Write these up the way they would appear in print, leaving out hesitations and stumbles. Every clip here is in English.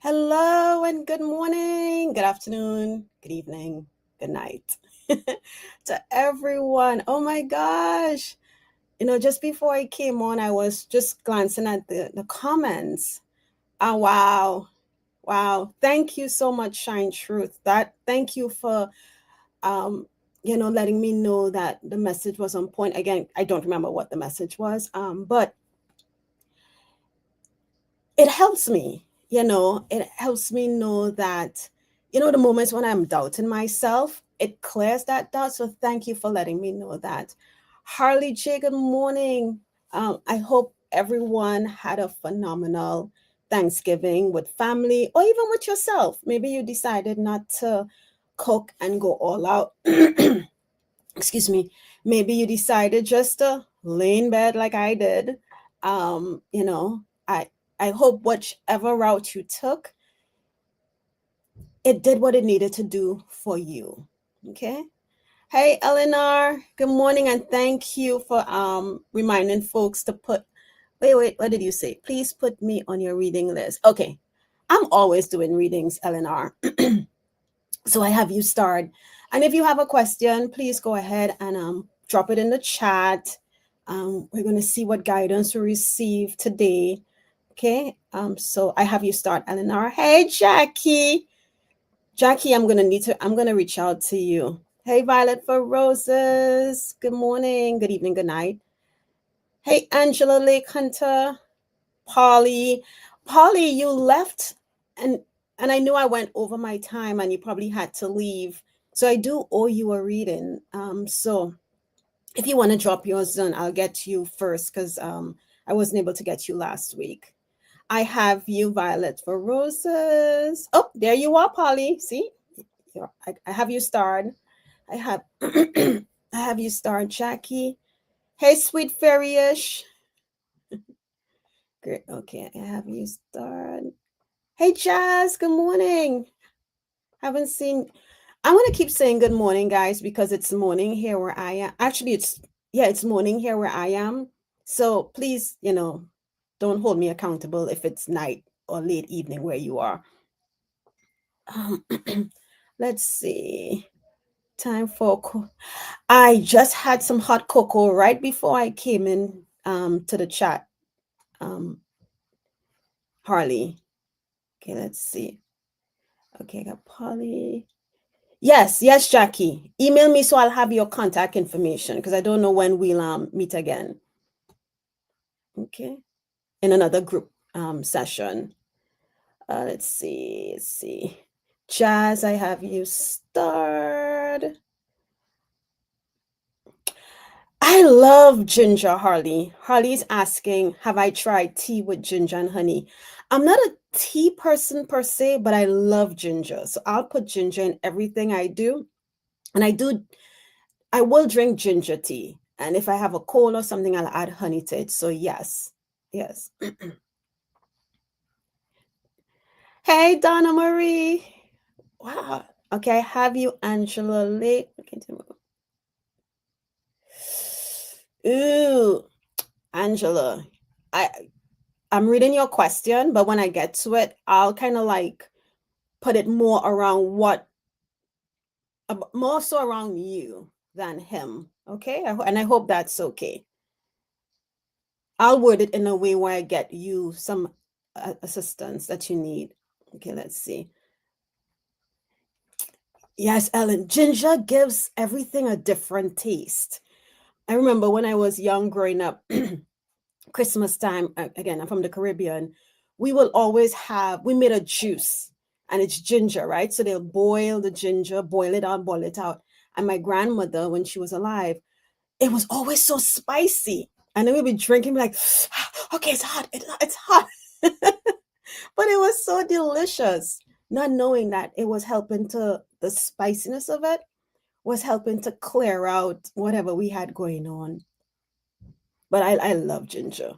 Hello and good morning, good afternoon, good evening, good night to everyone. Oh my gosh. Just before I came on, I was just glancing at the comments. Oh, wow. Wow. Thank you so much, Shine Truth. Thank you for letting me know that the message was on point. Again, I don't remember what the message was. But it helps me, it helps me know that, the moments when I'm doubting myself, it clears that doubt. So thank you for letting me know that. Harley J, good morning. I hope everyone had a phenomenal Thanksgiving with family or even with yourself. Maybe you decided not to cook and go all out. Excuse me. Maybe you decided just to lay in bed like I did. Um, you know, I I hope whichever route you took, it did what it needed to do for you. Okay. Hey Eleanor, good morning and thank you for reminding folks to put wait, what did you say? Please put me on your reading list. Okay. I'm always doing readings, Eleanor. So I have you start. And if you have a question, please go ahead and drop it in the chat. We're going to see what guidance we receive today. Okay. So I have you start, Eleanor. Hey, Jackie. Jackie, I'm going to reach out to you. Hey, Violet for Roses. Good morning, good evening, good night. Hey, Angela Lake Hunter. Polly. Polly, you left and I knew I went over my time and you probably had to leave. So I do owe you a reading. So if you want to drop yours in, I'll get to you first because I wasn't able to get you last week. I have you, Violet for Roses. Oh, there you are, Polly. See? I have you starred. I have I have you starred, Jackie. Hey, sweet fairyish. Great. Okay, I have you starred. Hey, Jazz. Good morning. Haven't seen. I'm gonna keep saying good morning, guys, because it's morning here where I am. Actually, it's morning here where I am. So please, don't hold me accountable if it's night or late evening where you are. Um, let's see. Time for. I just had some hot cocoa right before I came in to the chat. Harley. Okay, let's see. Okay, I got Polly. Yes, Jackie. Email me so I'll have your contact information because I don't know when we'll meet again. Okay. In another group session. Let's see. Jazz, I have you start. I love ginger, Harley. Harley's asking, have I tried tea with ginger and honey? I'm not a tea person per se, but I love ginger. So I'll put ginger in everything I do. And I will drink ginger tea. And if I have a cold or something, I'll add honey to it. So yes. Hey, Donna Marie. Wow. Okay, I have you, Angela Lee. Ooh, Angela. I'm reading your question, but when I get to it, I'll kind of like put it more around more so around you than him. Okay, and I hope that's okay. I'll word it in a way where I get you some assistance that you need. Okay, let's see. Yes, Ellen, ginger gives everything a different taste. I remember when I was young growing up, Christmas time, again, I'm from the Caribbean, we made a juice and it's ginger, right? So they'll boil the ginger, boil it out. And my grandmother, when she was alive, it was always so spicy. And then we'd be drinking, be like, okay, it's hot. It's hot. But it was so delicious, not knowing that it was helping to, the spiciness of it was helping to clear out whatever we had going on. But I love ginger.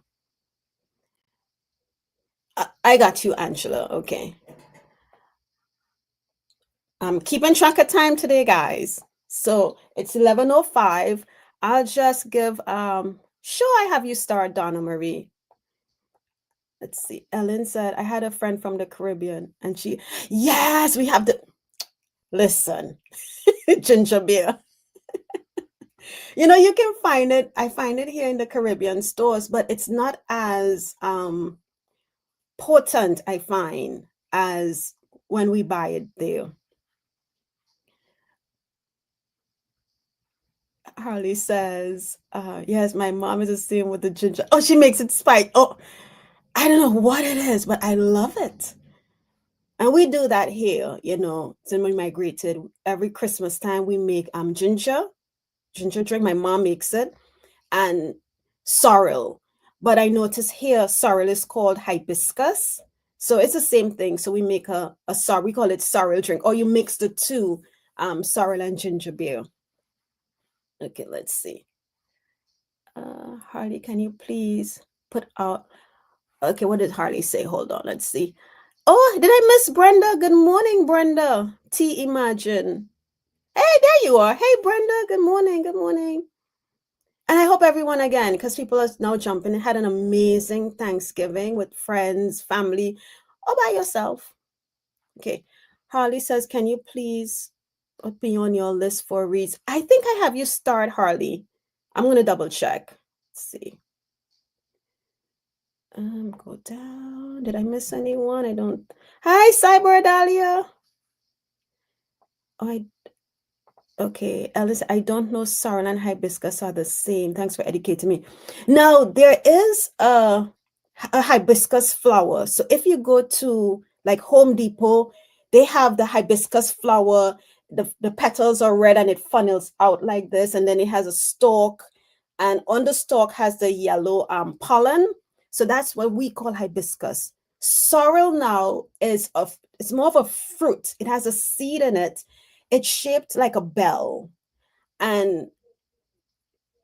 I got you, Angela. Okay. I'm keeping track of time today, guys. So it's 11:05. I'll just give sure I have you start, Donna Marie. Let's see. Ellen said, I had a friend from the Caribbean and yes, we have listen, ginger beer. You can find it. I find it here in the Caribbean stores, but it's not as potent, I find, as when we buy it there. Harley says, yes, my mom is the same with the ginger. Oh, she makes it spike. Oh, I don't know what it is, but I love it. And we do that here, since we migrated. Every Christmas time we make ginger drink. My mom makes it, and sorrel. But I notice here sorrel is called hibiscus. So it's the same thing. So we make a sorrel, we call it sorrel drink, or you mix the two, sorrel and ginger beer. Okay, let's see. Harley, can you please put out? Okay, what did Harley say? Hold on, let's see. Oh, did I miss Brenda? Good morning, Brenda. T Imagine. Hey, there you are. Hey, Brenda. Good morning. Good morning. And I hope everyone, again, because people are now jumping, had an amazing Thanksgiving with friends, family, or by yourself. Okay. Harley says, can you please put me on your list for reads? I think I have you start, Harley. I'm going to double check. Let's see. Go down. Did I miss anyone? I don't. Hi, Cyber Dahlia. Oh, okay, Alice, I don't know sorrel and hibiscus are the same. Thanks for educating me. Now, there is a hibiscus flower. So if you go to like Home Depot, they have the hibiscus flower. The petals are red and it funnels out like this. And then it has a stalk. And on the stalk has the yellow pollen. So that's what we call hibiscus. Sorrel now it's more of a fruit. It has a seed in it. It's shaped like a bell. And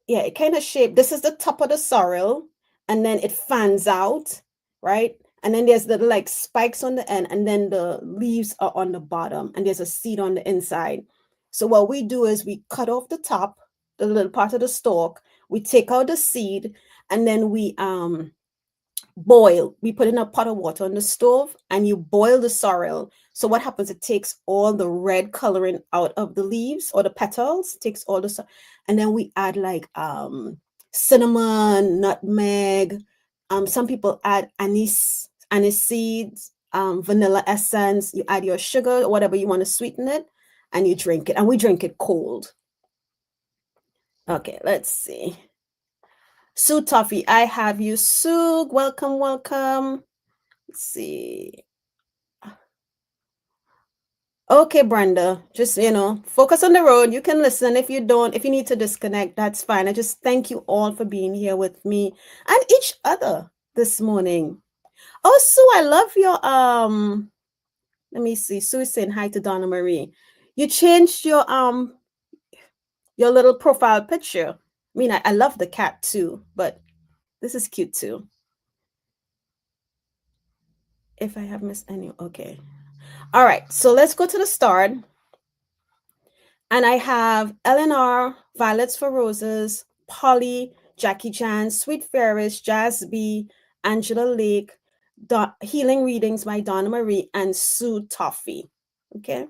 yeah, it kind of shaped. This is the top of the sorrel, and then it fans out, right? And then there's the like spikes on the end, and then the leaves are on the bottom, and there's a seed on the inside. So what we do is we cut off the top, the little part of the stalk, we take out the seed, and then we boil. We put in a pot of water on the stove and you boil the sorrel. So what happens? It takes all the red coloring out of the leaves or the petals, takes all the, and then we add like cinnamon, nutmeg. Some people add anise seeds, vanilla essence. You add your sugar, whatever you want to sweeten it, and you drink it. And we drink it cold. Okay, let's see. Sue Toffee, I have you, Sue. Welcome, welcome. Let's see. Okay, Brenda, just, focus on the road. You can listen. If you don't, if you need to disconnect, that's fine. I just thank you all for being here with me and each other this morning. Oh, Sue, I love your, let me see. Sue is saying hi to Donna Marie. You changed your little profile picture. I mean, I love the cat too, but this is cute too. If I have missed any, okay. All right, so let's go to the start. And I have Eleanor, Violets for Roses, Polly, Jackie Chan, Sweet Ferris, Jazz B, Angela Lake, Healing Readings by Donna Marie, and Sue Toffee. Okay,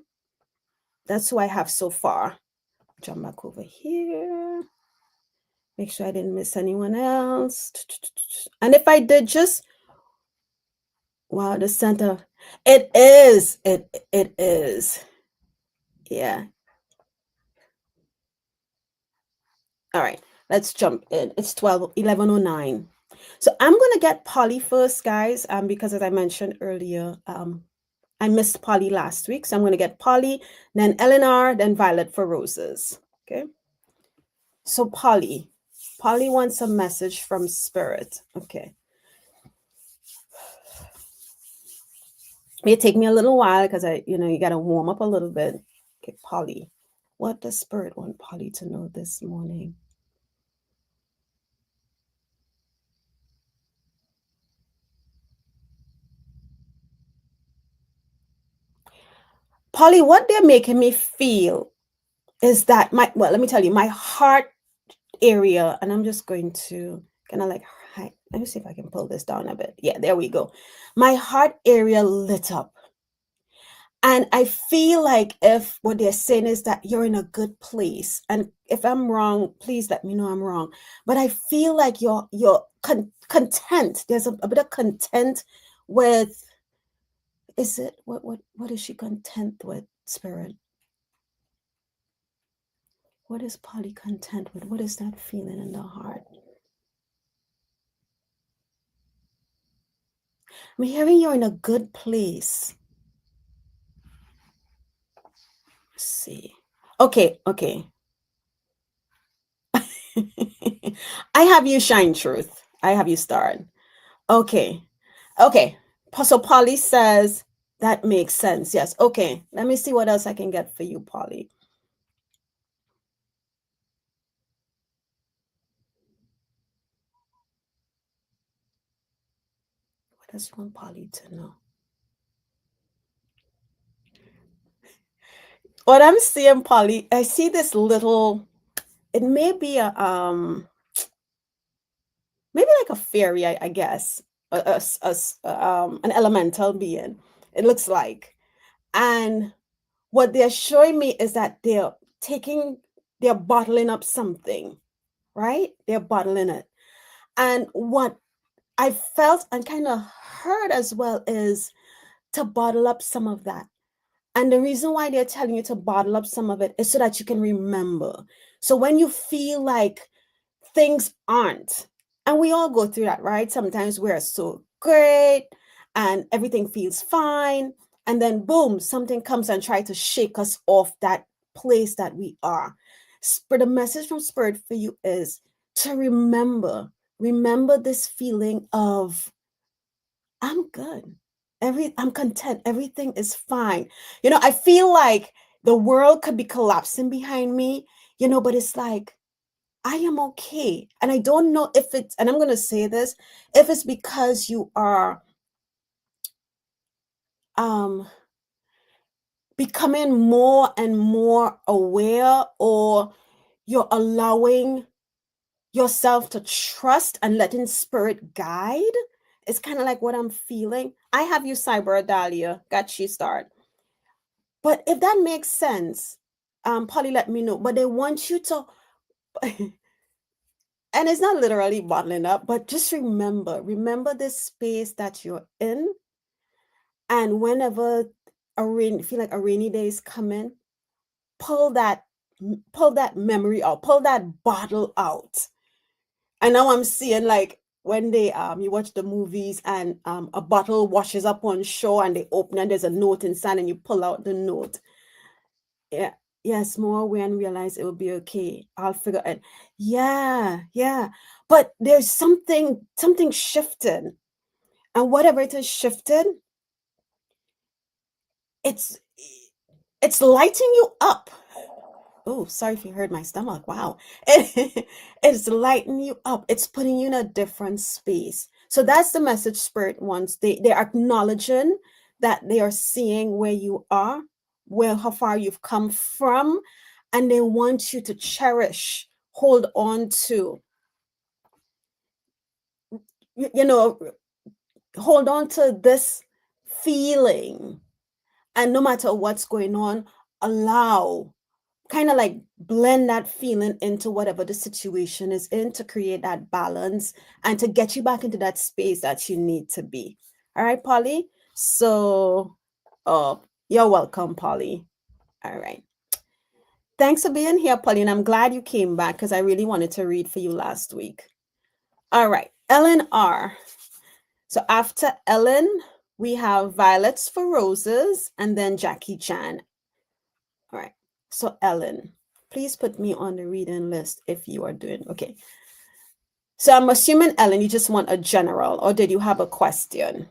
that's who I have so far. Jump back over here. Make sure I didn't miss anyone else. And if I did, just wow, the center. It is. It is. Yeah. All right, let's jump in. It's 11:09. So I'm going to get Polly first, guys, because as I mentioned earlier, I missed Polly last week. So I'm going to get Polly, then Eleanor, then Violet for Roses. Okay. So Polly wants a message from Spirit. Okay. It may take me a little while because you got to warm up a little bit. Okay, Polly. What does Spirit want Polly to know this morning? Polly, what they're making me feel is that let me tell you, my heart area, and I'm just going to kind of like Hi, let me see if I can pull this down a bit. Yeah, there we go. My heart area lit up. And I feel like if what they're saying is that you're in a good place, and if I'm wrong, please let me know I'm wrong. But I feel like you're content. There's a bit of content with. Is it what is she content with, Spirit? What is Polly content with? What is that feeling in the heart? I'm hearing you're in a good place. Let's see. Okay. I have you shine truth. I have you start. Okay. So Polly says that makes sense. Yes. Okay. Let me see what else I can get for you, Polly. What does you want Polly to know? What I'm seeing, Polly, I see this little, it may be a maybe like a fairy, I guess, an elemental being. It looks like, and what they're showing me is that they're bottling up something, right? They're bottling it, and what I felt and kind of heard as well is to bottle up some of that. And the reason why they're telling you to bottle up some of it is so that you can remember. So when you feel like things aren't. And we all go through that, right? Sometimes we're so great and everything feels fine. And then boom, something comes and tries to shake us off that place that we are. But the message from Spirit for you is to remember this feeling of I'm good. I'm content. Everything is fine. I feel like the world could be collapsing behind me, but it's like I am okay. And I don't know if it's, and I'm going to say this, if it's because you are um, becoming more and more aware, or you're allowing yourself to trust and letting Spirit guide. It's kind of like what I'm feeling. I have you, Cyber Dahlia. Got you start. But if that makes sense, Polly, let me know. But they want you to, and it's not literally bottling up, but just remember this space that you're in. And whenever feel like a rainy day is coming, pull that memory out, pull that bottle out. And now I'm seeing like when they you watch the movies and a bottle washes up on shore and they open and there's a note inside and you pull out the note. Yeah. Yes, more aware and realize it will be okay. I'll figure it. Yeah. But there's something shifted. And whatever it is shifted, it's lighting you up. Oh, sorry if you heard my stomach. Wow. It's lighting you up. It's putting you in a different space. So that's the message Spirit wants. They're acknowledging that they are seeing where you are, how far you've come from, and they want you to cherish, hold on to, you know, hold on to this feeling. And no matter what's going on, allow, kind of like blend that feeling into whatever the situation is in to create that balance and to get you back into that space that you need to be. All right, Polly? So, oh, you're welcome, Polly. All right. Thanks for being here, Polly. And I'm glad you came back because I really wanted to read for you last week. All right. Ellen R. So after Ellen, we have Violets for Roses and then Jackie Chan. All right. So Ellen, please put me on the reading list if you are doing okay. So I'm assuming, Ellen, you just want a general, or did you have a question?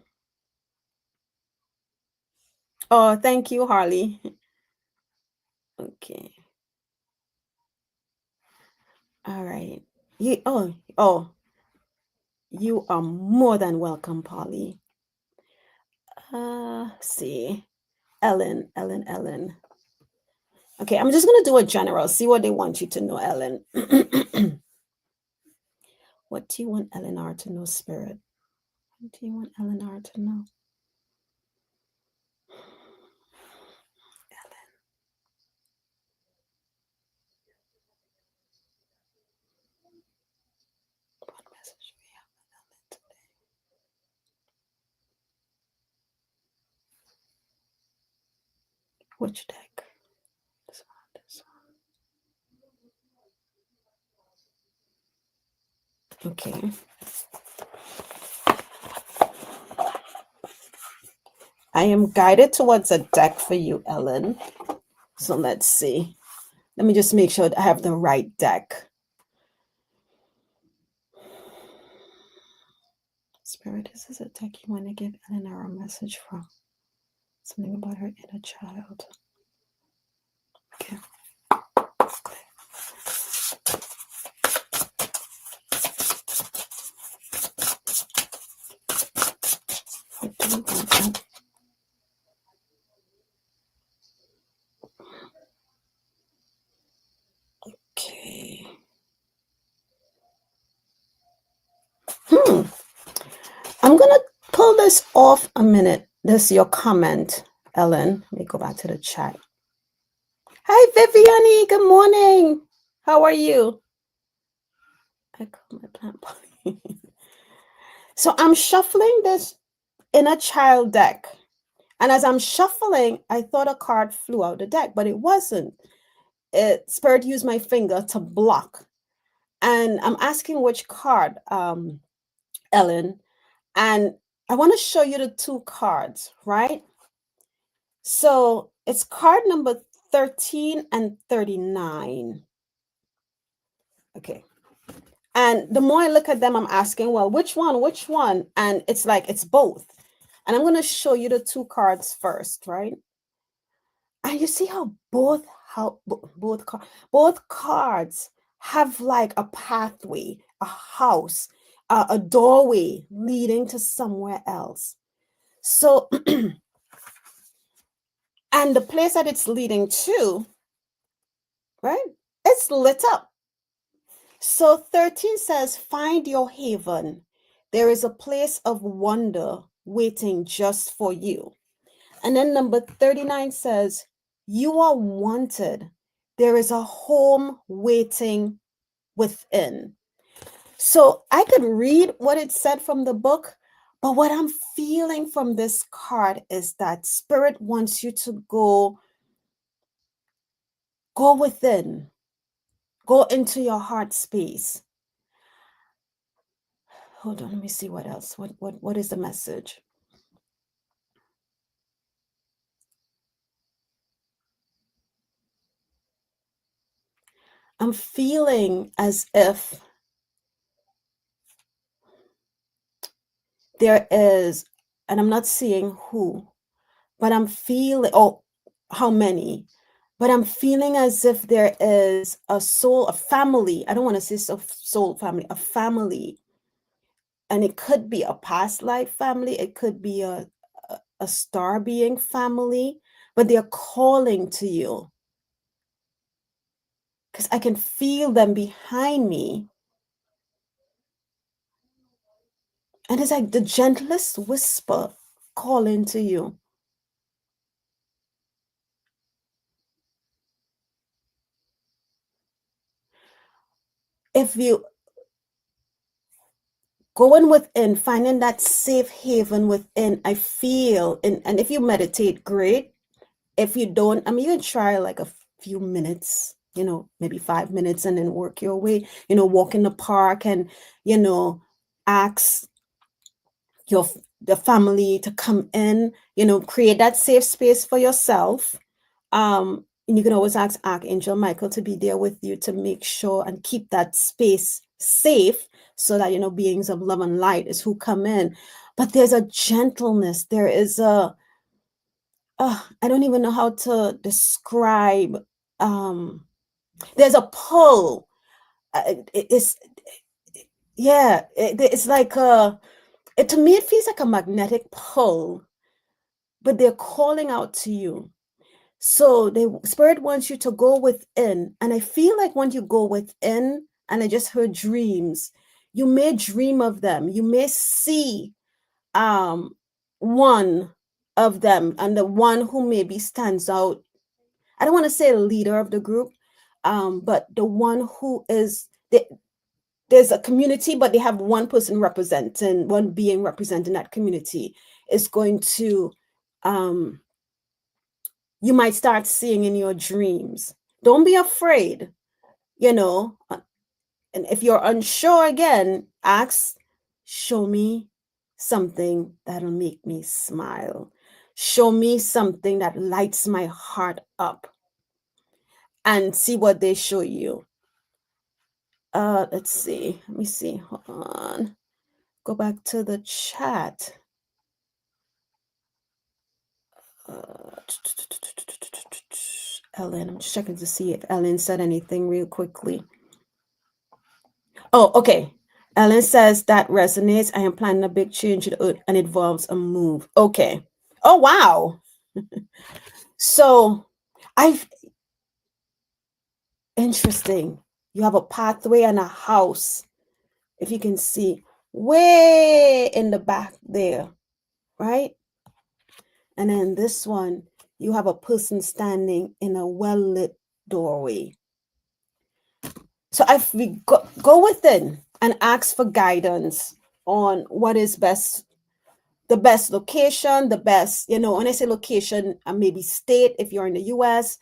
Oh, thank you, Harley. Okay. All right. You are more than welcome, Polly. See. Ellen. Okay, I'm just gonna do a general, see what they want you to know, Ellen. What do you want Eleanor to know, Spirit? What do you want Eleanor to know? What message do we have with Ellen today? Which deck? This one, this one. Okay. I am guided towards a deck for you, Ellen. So let's see. Let me just make sure I have the right deck. Spirit, this is a deck you want to give Eleanor a message from. Something about her inner child. Okay. What do we want? Okay. I'm going to pull this off a minute. This is your comment, Ellen. Let me go back to the chat. Hi, Viviane. Good morning. How are you? I call my plant potty. So I'm shuffling this inner child deck. And as I'm shuffling, I thought a card flew out the deck, but it wasn't. Spirit used my finger to block. And I'm asking which card, Ellen. And I want to show you the two cards, right? So it's card number 13 and 39. Okay. And the more I look at them, I'm asking, well, which one? And it's like, it's both. And I'm going to show you the two cards first, right? And you see how both cards have like a pathway, a house, a doorway leading to somewhere else. So, and the place that it's leading to, right? It's lit up. So 13 says, find your haven. There is a place of wonder waiting just for you. And then number 39 says, you are wanted. There is a home waiting within. So I could read what it said from the book, but what I'm feeling from this card is that Spirit wants you to go within, go into your heart space. Hold on, let me see what else. What is the message? I'm feeling as if there is, and I'm not seeing who, but I'm feeling, how many, but I'm feeling as if there is a soul, a family. I don't want to say soul family, a family. And it could be a past life family. It could be a star being family, but they're calling to you. Because I can feel them behind me. And it's like the gentlest whisper calling to you. If you going within, finding that safe haven within, I feel, and if you meditate, great. If you don't, I mean, you can try like a few minutes, maybe 5 minutes, and then work your way, walk in the park and, ask the family to come in, create that safe space for yourself. And you can always ask Archangel Michael to be there with you to make sure and keep that space safe so that, beings of love and light is who come in. But there's a gentleness. There is I don't even know how to describe. There's a pull. It's like to me, it feels like a magnetic pull, but they're calling out to you. So the Spirit wants you to go within. And I feel like when you go within, and I just heard dreams, you may dream of them. You may see one of them, and the one who maybe stands out. I don't want to say leader of the group, but the one who is there's a community, but they have one person representing, one being representing that community is going to, you might start seeing in your dreams. Don't be afraid, you know. And if you're unsure again, ask, show me something that'll make me smile. Show me something that lights my heart up, and see what they show you. Let's see. Let me see. Hold on. Go back to the chat. Ellen, I'm just checking to see if Ellen said anything real quickly. Oh, okay. Ellen says that resonates. I am planning a big change and it involves a move. Okay. Oh, wow. So interesting. You have a pathway and a house. If you can see way in the back there, right? And then this one, you have a person standing in a well-lit doorway. So if we go within and ask for guidance on what is best, the best location, the best, when I say location, maybe state if you're in the US,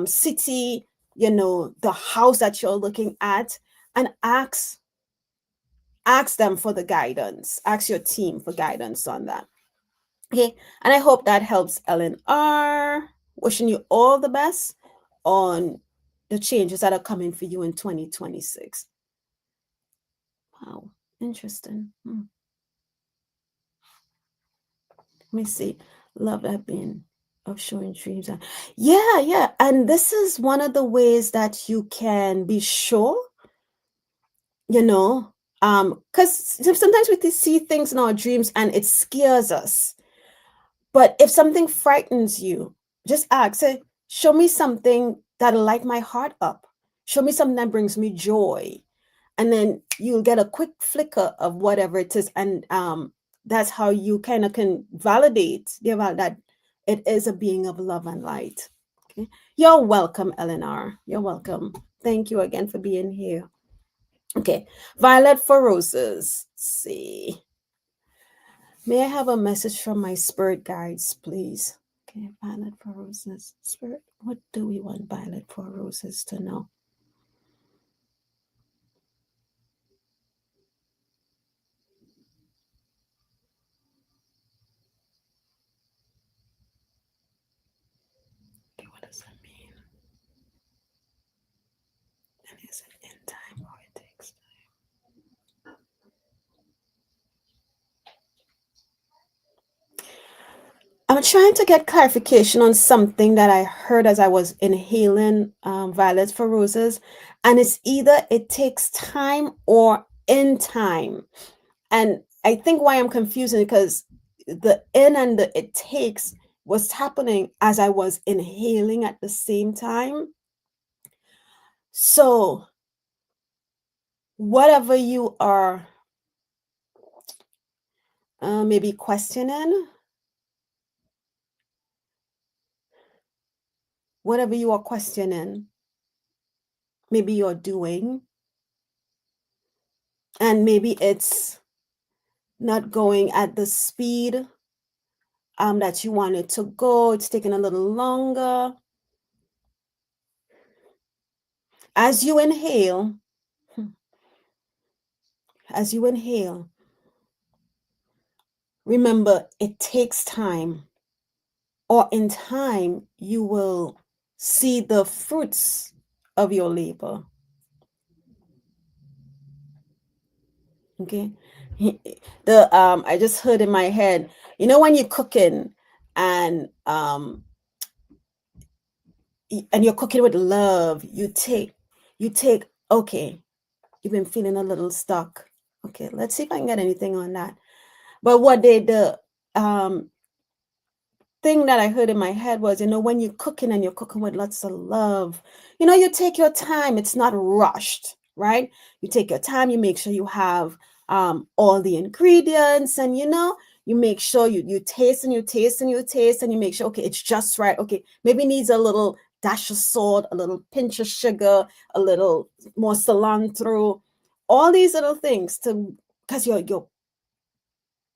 city, the house that you're looking at, and ask them for the guidance. Ask your team for guidance on that. Okay, and I hope that helps, Ellen R. Wishing you all the best on the changes that are coming for you in 2026. Wow, interesting. Let me see. Love that being of showing dreams. Yeah. And this is one of the ways that you can be sure, because sometimes we see things in our dreams and it scares us. But if something frightens you, just ask, say, show me something that'll light my heart up. Show me something that brings me joy. And then you'll get a quick flicker of whatever it is. And that's how you kind of can validate that it is a being of love and light. Okay. You're welcome, Eleanor. You're welcome. Thank you again for being here. Okay. Violet for Roses. Let's see. May I have a message from my spirit guides, please? Okay, Violet for Roses. Spirit, what do we want Violet for Roses to know? Okay, what does that mean? And is it in time or it takes time? I'm trying to get clarification on something that I heard as I was inhaling Violet for Roses, and it's either it takes time or in time. And I think why I'm confusing because the in and the it takes was happening as I was inhaling at the same time. So whatever you are maybe questioning, whatever you are questioning, maybe you're doing, and maybe it's not going at the speed that you want it to go. It's taking a little longer. As you inhale, remember it takes time, or in time you will see the fruits of your labor. Okay. I just heard in my head, when you're cooking and you're cooking with love, you take, okay, you've been feeling a little stuck. Okay, let's see if I can get anything on that. But what the thing that I heard in my head was, when you're cooking and you're cooking with lots of love, you take your time. It's not rushed, right? You take your time, you make sure you have all the ingredients, and you make sure you taste and you taste and you taste, and you make sure, okay, it's just right. Okay, maybe needs a little dash of salt, a little pinch of sugar, a little more cilantro, all these little things, to because you're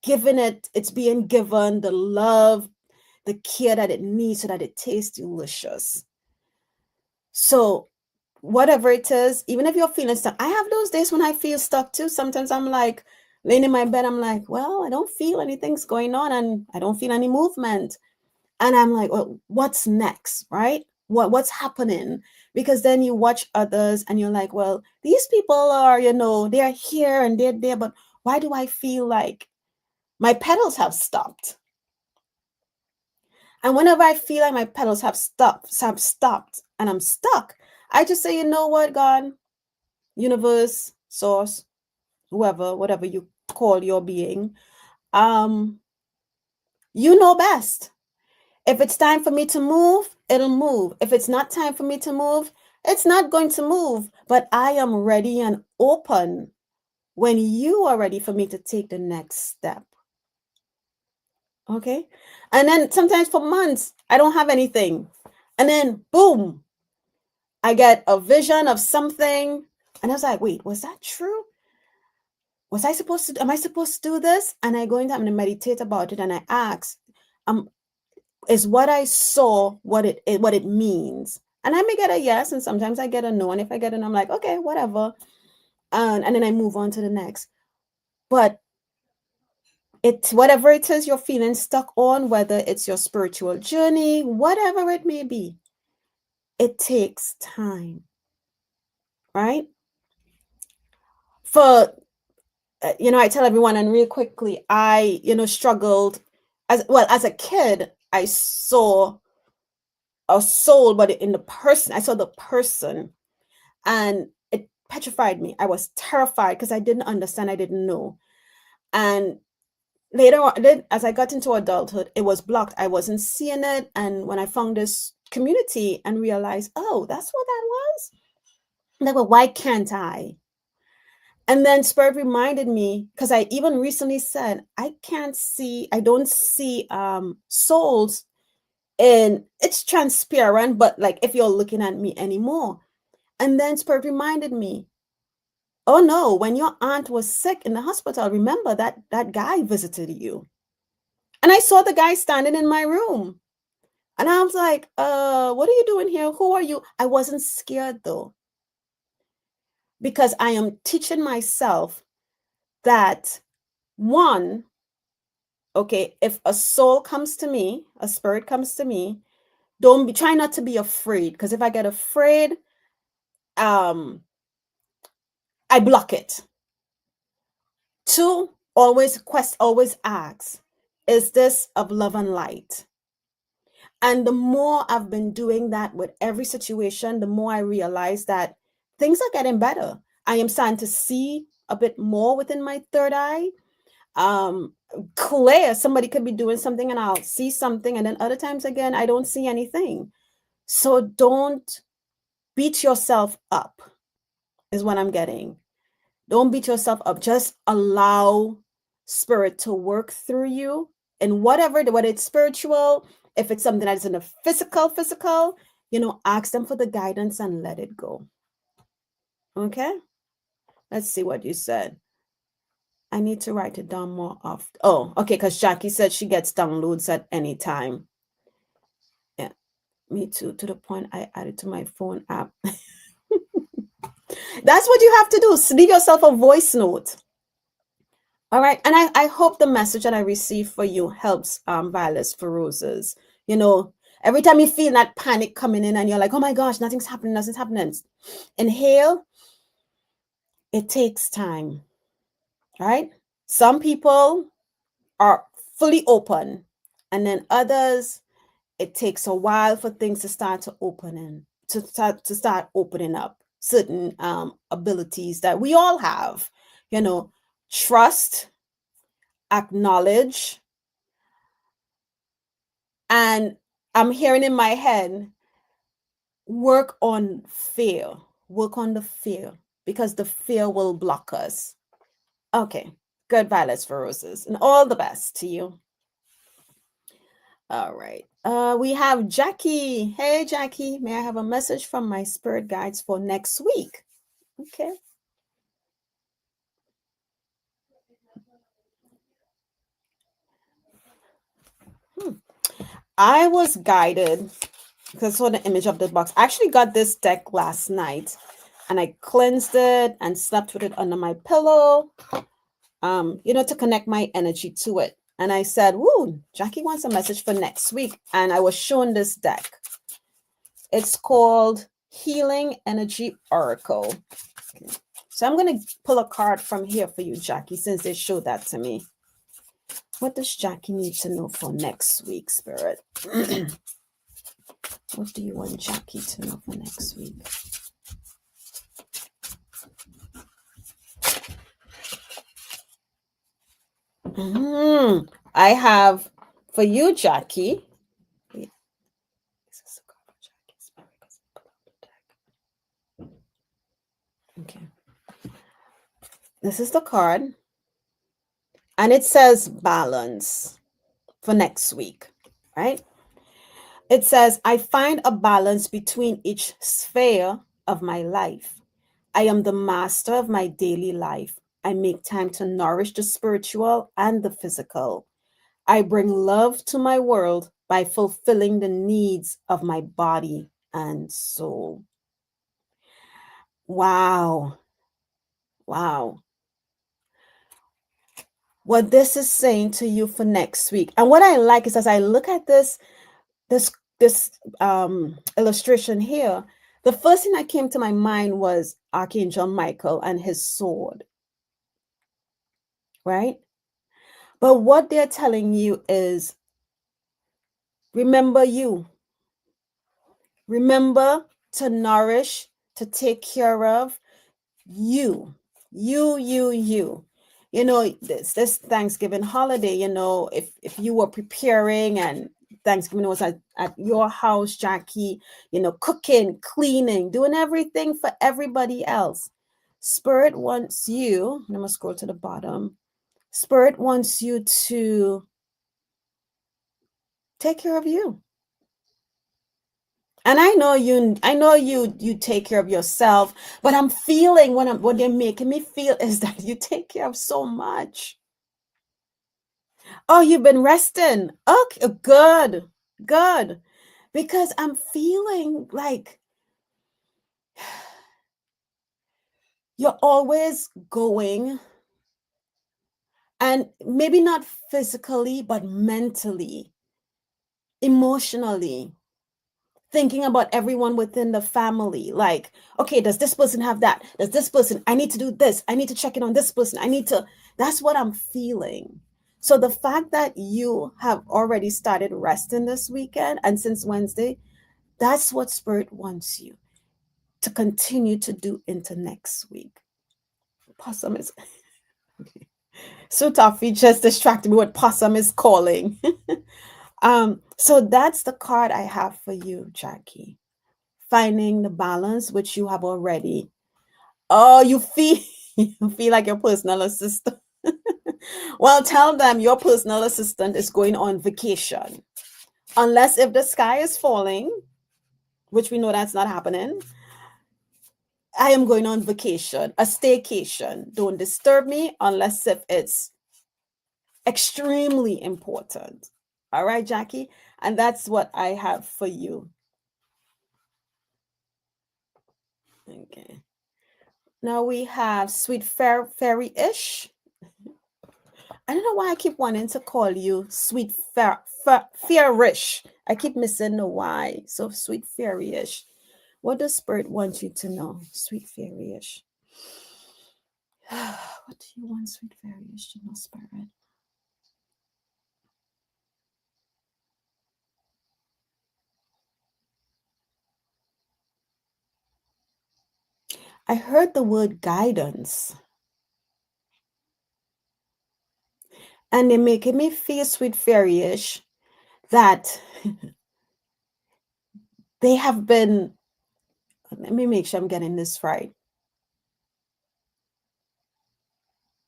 giving it's being given the love, the care that it needs so that it tastes delicious. So whatever it is, even if you're feeling stuck, I have those days when I feel stuck too. Sometimes I'm like laying in my bed, I'm like, well, I don't feel anything's going on and I don't feel any movement. And I'm like, well, what's next, right? What's happening? Because then you watch others and you're like, well, these people are, they're here and they're there, but why do I feel like my pedals have stopped? And whenever I feel like my pedals have stopped and I'm stuck, I just say, you know what, God, universe, source, whoever, whatever you call your being, you know best. If it's time for me to move, it'll move. If it's not time for me to move, it's not going to move. But I am ready and open when you are ready for me to take the next step. Okay? And then sometimes for months, I don't have anything. And then, boom, I get a vision of something. And I was like, wait, was that true? Am I supposed to do this? And I go into, I'm going to meditate about it. And I ask, is what I saw what it means? And I may get a yes, and sometimes I get a no. And if I get a no, I'm like, okay, whatever. And then I move on to the next. But it's whatever it is you're feeling stuck on, whether it's your spiritual journey, whatever it may be, it takes time, right? For I tell everyone, and real quickly, I struggled as a kid. I saw a soul, but in the person, I saw the person, and it petrified me. I was terrified because I didn't understand, I didn't know. And later on, as I got into adulthood, it was blocked. I wasn't seeing it. And when I found this community and realized, oh, that's what that was, I'm like, well, why can't I? And then Spirit reminded me, because I even recently said, I don't see souls, and it's transparent, but like if you're looking at me anymore. And then Spirit reminded me, oh no, when your aunt was sick in the hospital, remember that guy visited you. And I saw the guy standing in my room. And I was like, what are you doing here? Who are you? I wasn't scared though, because I am teaching myself that, one, okay, if a soul comes to me, a spirit comes to me, try not to be afraid, because if I get afraid, I block it. Two, always ask, is this of love and light? And the more I've been doing that with every situation, the more I realize that things are getting better. I am starting to see a bit more within my third eye. Clear, somebody could be doing something and I'll see something, and then other times again, I don't see anything. So don't beat yourself up, is what I'm getting. Don't beat yourself up. Just allow Spirit to work through you, and whether it's spiritual, if it's something that's in the physical, ask them for the guidance and let it go. Okay? Let's see what you said. I need to write it down more often. Oh, okay, because Jackie said she gets downloads at any time. Yeah, me too, to the point I added to my phone app. That's what you have to do. Leave yourself a voice note. All right. And I hope the message that I received for you helps Violet for Roses. Every time you feel that panic coming in and you're like, oh my gosh, nothing's happening. Inhale. It takes time. Right? Some people are fully open, and then others, it takes a while for things to start opening up certain abilities that we all have. Trust, acknowledge, and I'm hearing in my head, work on the fear. because the fear will block us. Okay, good, violets for roses, and all the best to you. All right. We have Jackie. Hey, Jackie, may I have a message from my spirit guides for next week? Okay. I was guided because I saw the image of the box. I actually got this deck last night and I cleansed it and slept with it under my pillow, to connect my energy to it. And I said, woo, Jackie wants a message for next week. And I was shown this deck. It's called Healing Energy Oracle. Okay. So I'm going to pull a card from here for you, Jackie, since they showed that to me. What does Jackie need to know for next week, Spirit? What do you want Jackie to know for next week? I have for you, Jackie. Wait. This is the card for Jackie's deck. Okay. This is the card. And it says balance for next week, right? It says, I find a balance between each sphere of my life. I am the master of my daily life. I make time to nourish the spiritual and the physical. I bring love to my world by fulfilling the needs of my body and soul. Wow. Wow. What this is saying to you for next week. And what I like is as I look at this illustration here, the first thing that came to my mind was Archangel Michael and his sword, right? But what they're telling you is, remember you. Remember to nourish, to take care of you. This Thanksgiving holiday, if you were preparing and Thanksgiving was at your house, Jackie, cooking, cleaning, doing everything for everybody else. Spirit wants you, I'm going to scroll to the bottom. Spirit wants you to take care of you. And I know you take care of yourself, but I'm feeling what they're making me feel is that you take care of so much. Oh, you've been resting. Okay, good. Good. Because I'm feeling like you're always going, and maybe not physically, but mentally, emotionally, thinking about everyone within the family. Like, okay, does this person have that? Does this person, I need to do this. I need to check in on this person. That's what I'm feeling. So the fact that you have already started resting this weekend and since Wednesday, that's what Spirit wants you to continue to do into next week. Possum is so tough. You just distracted me what possum is calling. So that's the card I have for you, Jackie. Finding the balance, which you have already. Oh, you feel like your personal assistant. Well, tell them your personal assistant is going on vacation. Unless if the sky is falling, which we know that's not happening. I am going on vacation, a staycation. Don't disturb me unless if it's extremely important. All right, Jackie? And that's what I have for you. Okay. Now we have Sweet Fairy-ish. I don't know why I keep wanting to call you Sweet Fairish. I keep missing the Y. So Sweet Fairyish. What does Spirit want you to know? Sweet Fairyish. What do you want Sweet Fairyish to know, Spirit? I heard the word guidance. And they're making me feel, Sweet Fairyish, that they have been, let me make sure I'm getting this right.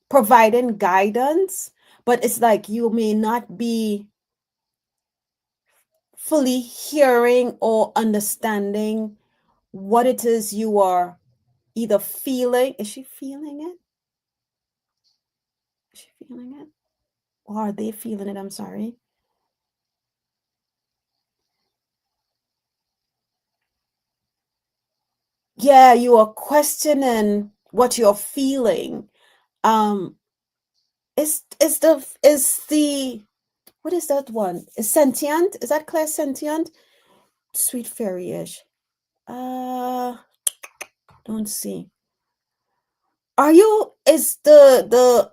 providing guidance, but it's like you may not be fully hearing or understanding what it is you are either feeling. Is she feeling it? Is she feeling it? Or are they feeling it? I'm sorry. Yeah, you are questioning what you're feeling. Um, is the what is that one? Is sentient? Is that class sentient? Sweet fairy-ish. Uh, don't see. Are you is the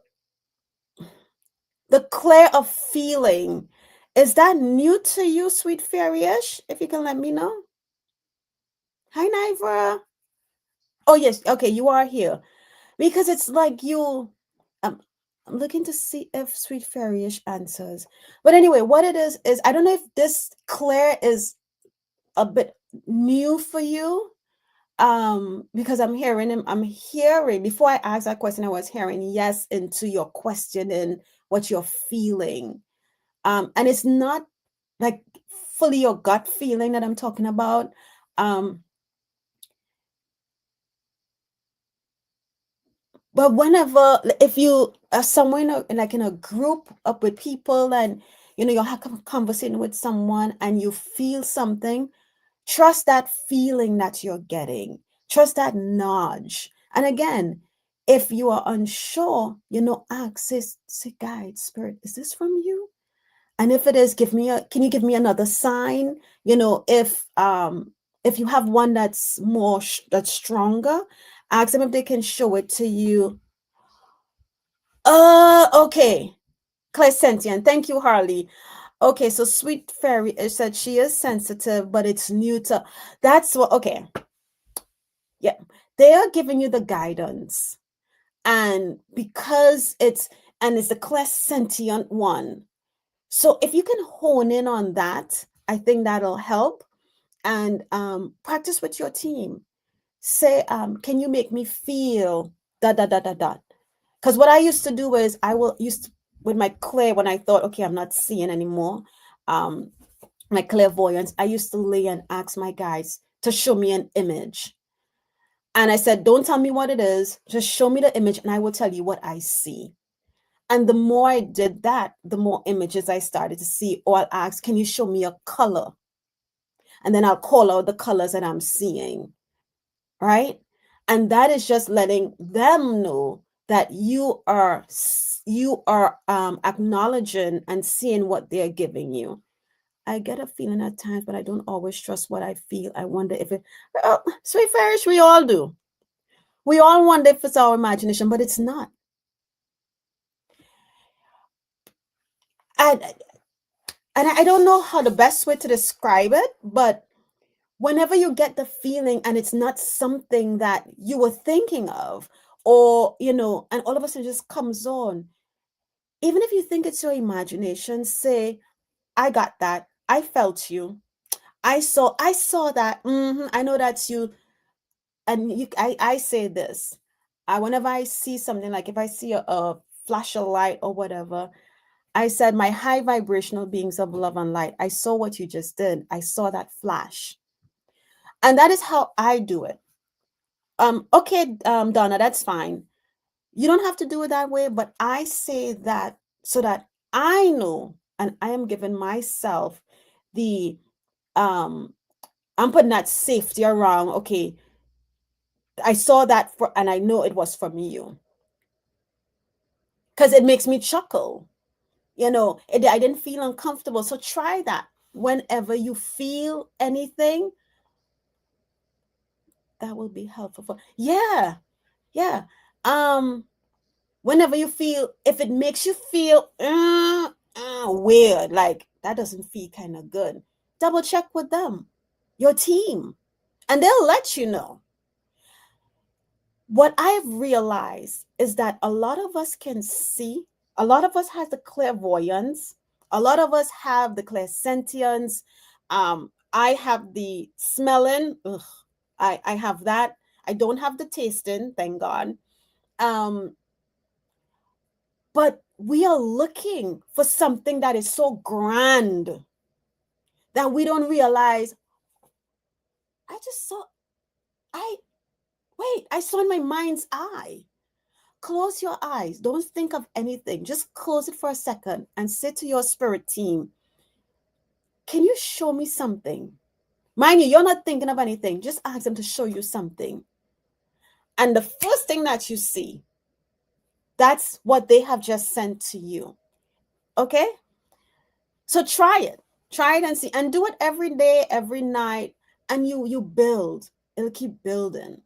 clear of feeling? Is that new to you, sweet fairy-ish? If you can let me know. Hi, Nivra. Oh yes, okay, you are here. Because it's like you um, I'm looking to see if sweet fairy-ish answers. But anyway, what it is I don't know if this Claire is a bit new for you. Because I'm hearing before I asked that question, I was hearing yes into your questioning what you're feeling. And it's not like fully your gut feeling that I'm talking about. Um, but whenever if you are somewhere like in a group up with people and you're having a conversation with someone and you feel something, trust that feeling that you're getting. Trust that nudge. And again, if you are unsure, ask, say, guide, spirit, is this from you? And if it is, can you give me another sign? If you have one that's that's stronger, ask them if they can show it to you. Okay. Clairsentient. Thank you, Harley. Okay, so Sweet Fairy is said she is sensitive, but it's new to that's what okay. Yeah. They are giving you the guidance. And because it's the clairsentient one. So if you can hone in on that, I think that'll help. And practice with your team. Say, can you make me feel dot dot dot dot dot? Because what I used to do is I will used to, with my clair when I thought, okay, I'm not seeing anymore. Um, my clairvoyance, I used to lay and ask my guides to show me an image. And I said, don't tell me what it is, just show me the image and I will tell you what I see. And the more I did that, the more images I started to see. Or I'll ask, can you show me a color? And then I'll call out the colors that I'm seeing, right? And that is just letting them know that you are acknowledging and seeing what they're giving you. I get a feeling at times, but I don't always trust what I feel. I wonder if it, well, sweet fairies, we all do. We all wonder if it's our imagination, but it's not. And I don't know how the best way to describe it, but whenever you get the feeling and it's not something that you were thinking of, or and all of a sudden it just comes on, even if you think it's your imagination, say, I got that, I felt you, I saw that, I know that's you. And I say this, whenever I see something, like if I see a flash of light or whatever, I said, my high vibrational beings of love and light, I saw what you just did, I saw that flash. And that is how I do it. Okay, Donna, that's fine. You don't have to do it that way, but I say that so that I know and I am giving myself the I'm putting that safety around, okay, I saw that and I know it was from you. Because it makes me chuckle. I didn't feel uncomfortable. So try that. Whenever you feel anything, that will be helpful. Yeah. Yeah. Um, Whenever you feel, if it makes you feel weird, like that doesn't feel kind of good, double check with them, your team, and they'll let you know. What I've realized is that a lot of us can see, a lot of us has the clairvoyance, a lot of us have the clairsentience. I have the smelling. Ugh, I have that. I don't have the tasting, thank God. Um, But we are looking for something that is so grand that we don't realize, I just saw, I saw in my mind's eye. Close your eyes. Don't think of anything. Just close it for a second and say to your spirit team, can you show me something? Mind you, you're not thinking of anything. Just ask them to show you something. And the first thing that you see, that's what they have just sent to you. Okay? So try it. Try it and see. And do it every day, every night. And you build. It'll keep building.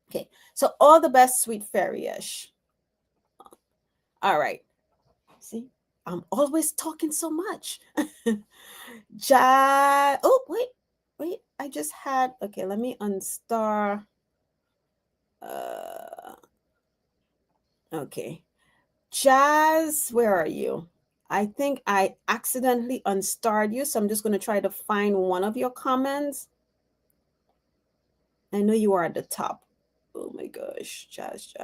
Okay. So all the best, sweet fairy-ish. All right. See, I'm always talking so much. Oh, wait. I just had, okay, let me unstar. Okay. Jazz, where are you? I think I accidentally unstarred you, so I'm just going to try to find one of your comments. I know you are at the top. Oh my gosh, Jazz.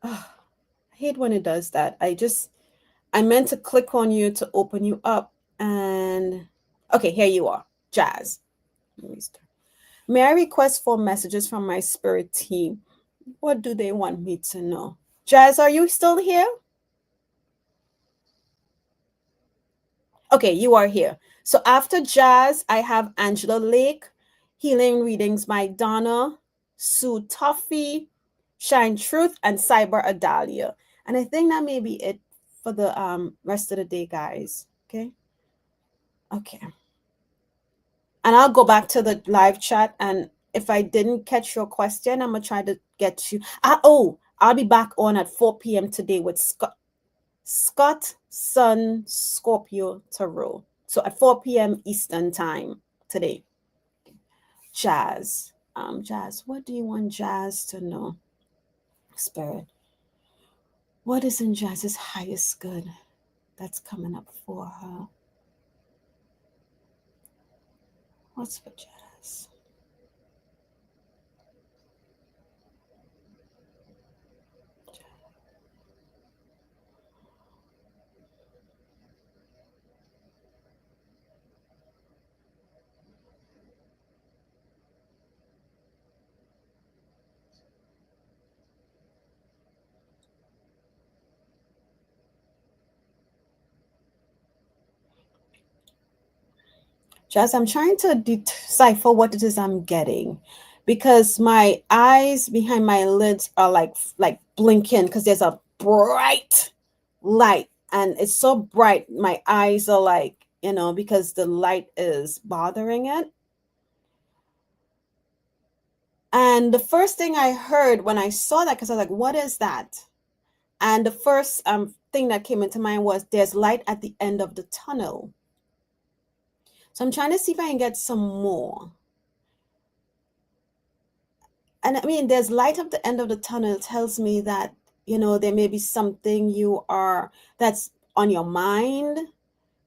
Oh, I hate when it does that. I meant to click on you to open you up, and okay, here you are, Jazz. May I request 4 messages from my spirit team? What do they want me to know? Jazz, are you still here? Okay, you are here. So after Jazz, I have Angela Lake, Healing Readings by Donna, Sue Tuffy, Shine Truth, and Cyber Adalia. And I think that may be it for the rest of the day, guys. Okay. And I'll go back to the live chat, and if I didn't catch your question, I'm gonna try to get you. I'll be back on at 4 p.m. today with Scott Sun Scorpio Tarot. So at 4 p.m. Eastern time today. Jazz. Jazz, what do you want Jazz to know? Spirit. What is in Jazz's highest good that's coming up for her? What's for Jazz? Jazz, I'm trying to decipher what it is I'm getting, because my eyes behind my lids are like blinking because there's a bright light, and it's so bright my eyes are like, because the light is bothering it. And the first thing I heard when I saw that, because I was like, what is that? And the first thing that came into mind was, there's light at the end of the tunnel. So I'm trying to see if I can get some more. And I mean, there's light at the end of the tunnel. It tells me that, there may be something that's on your mind,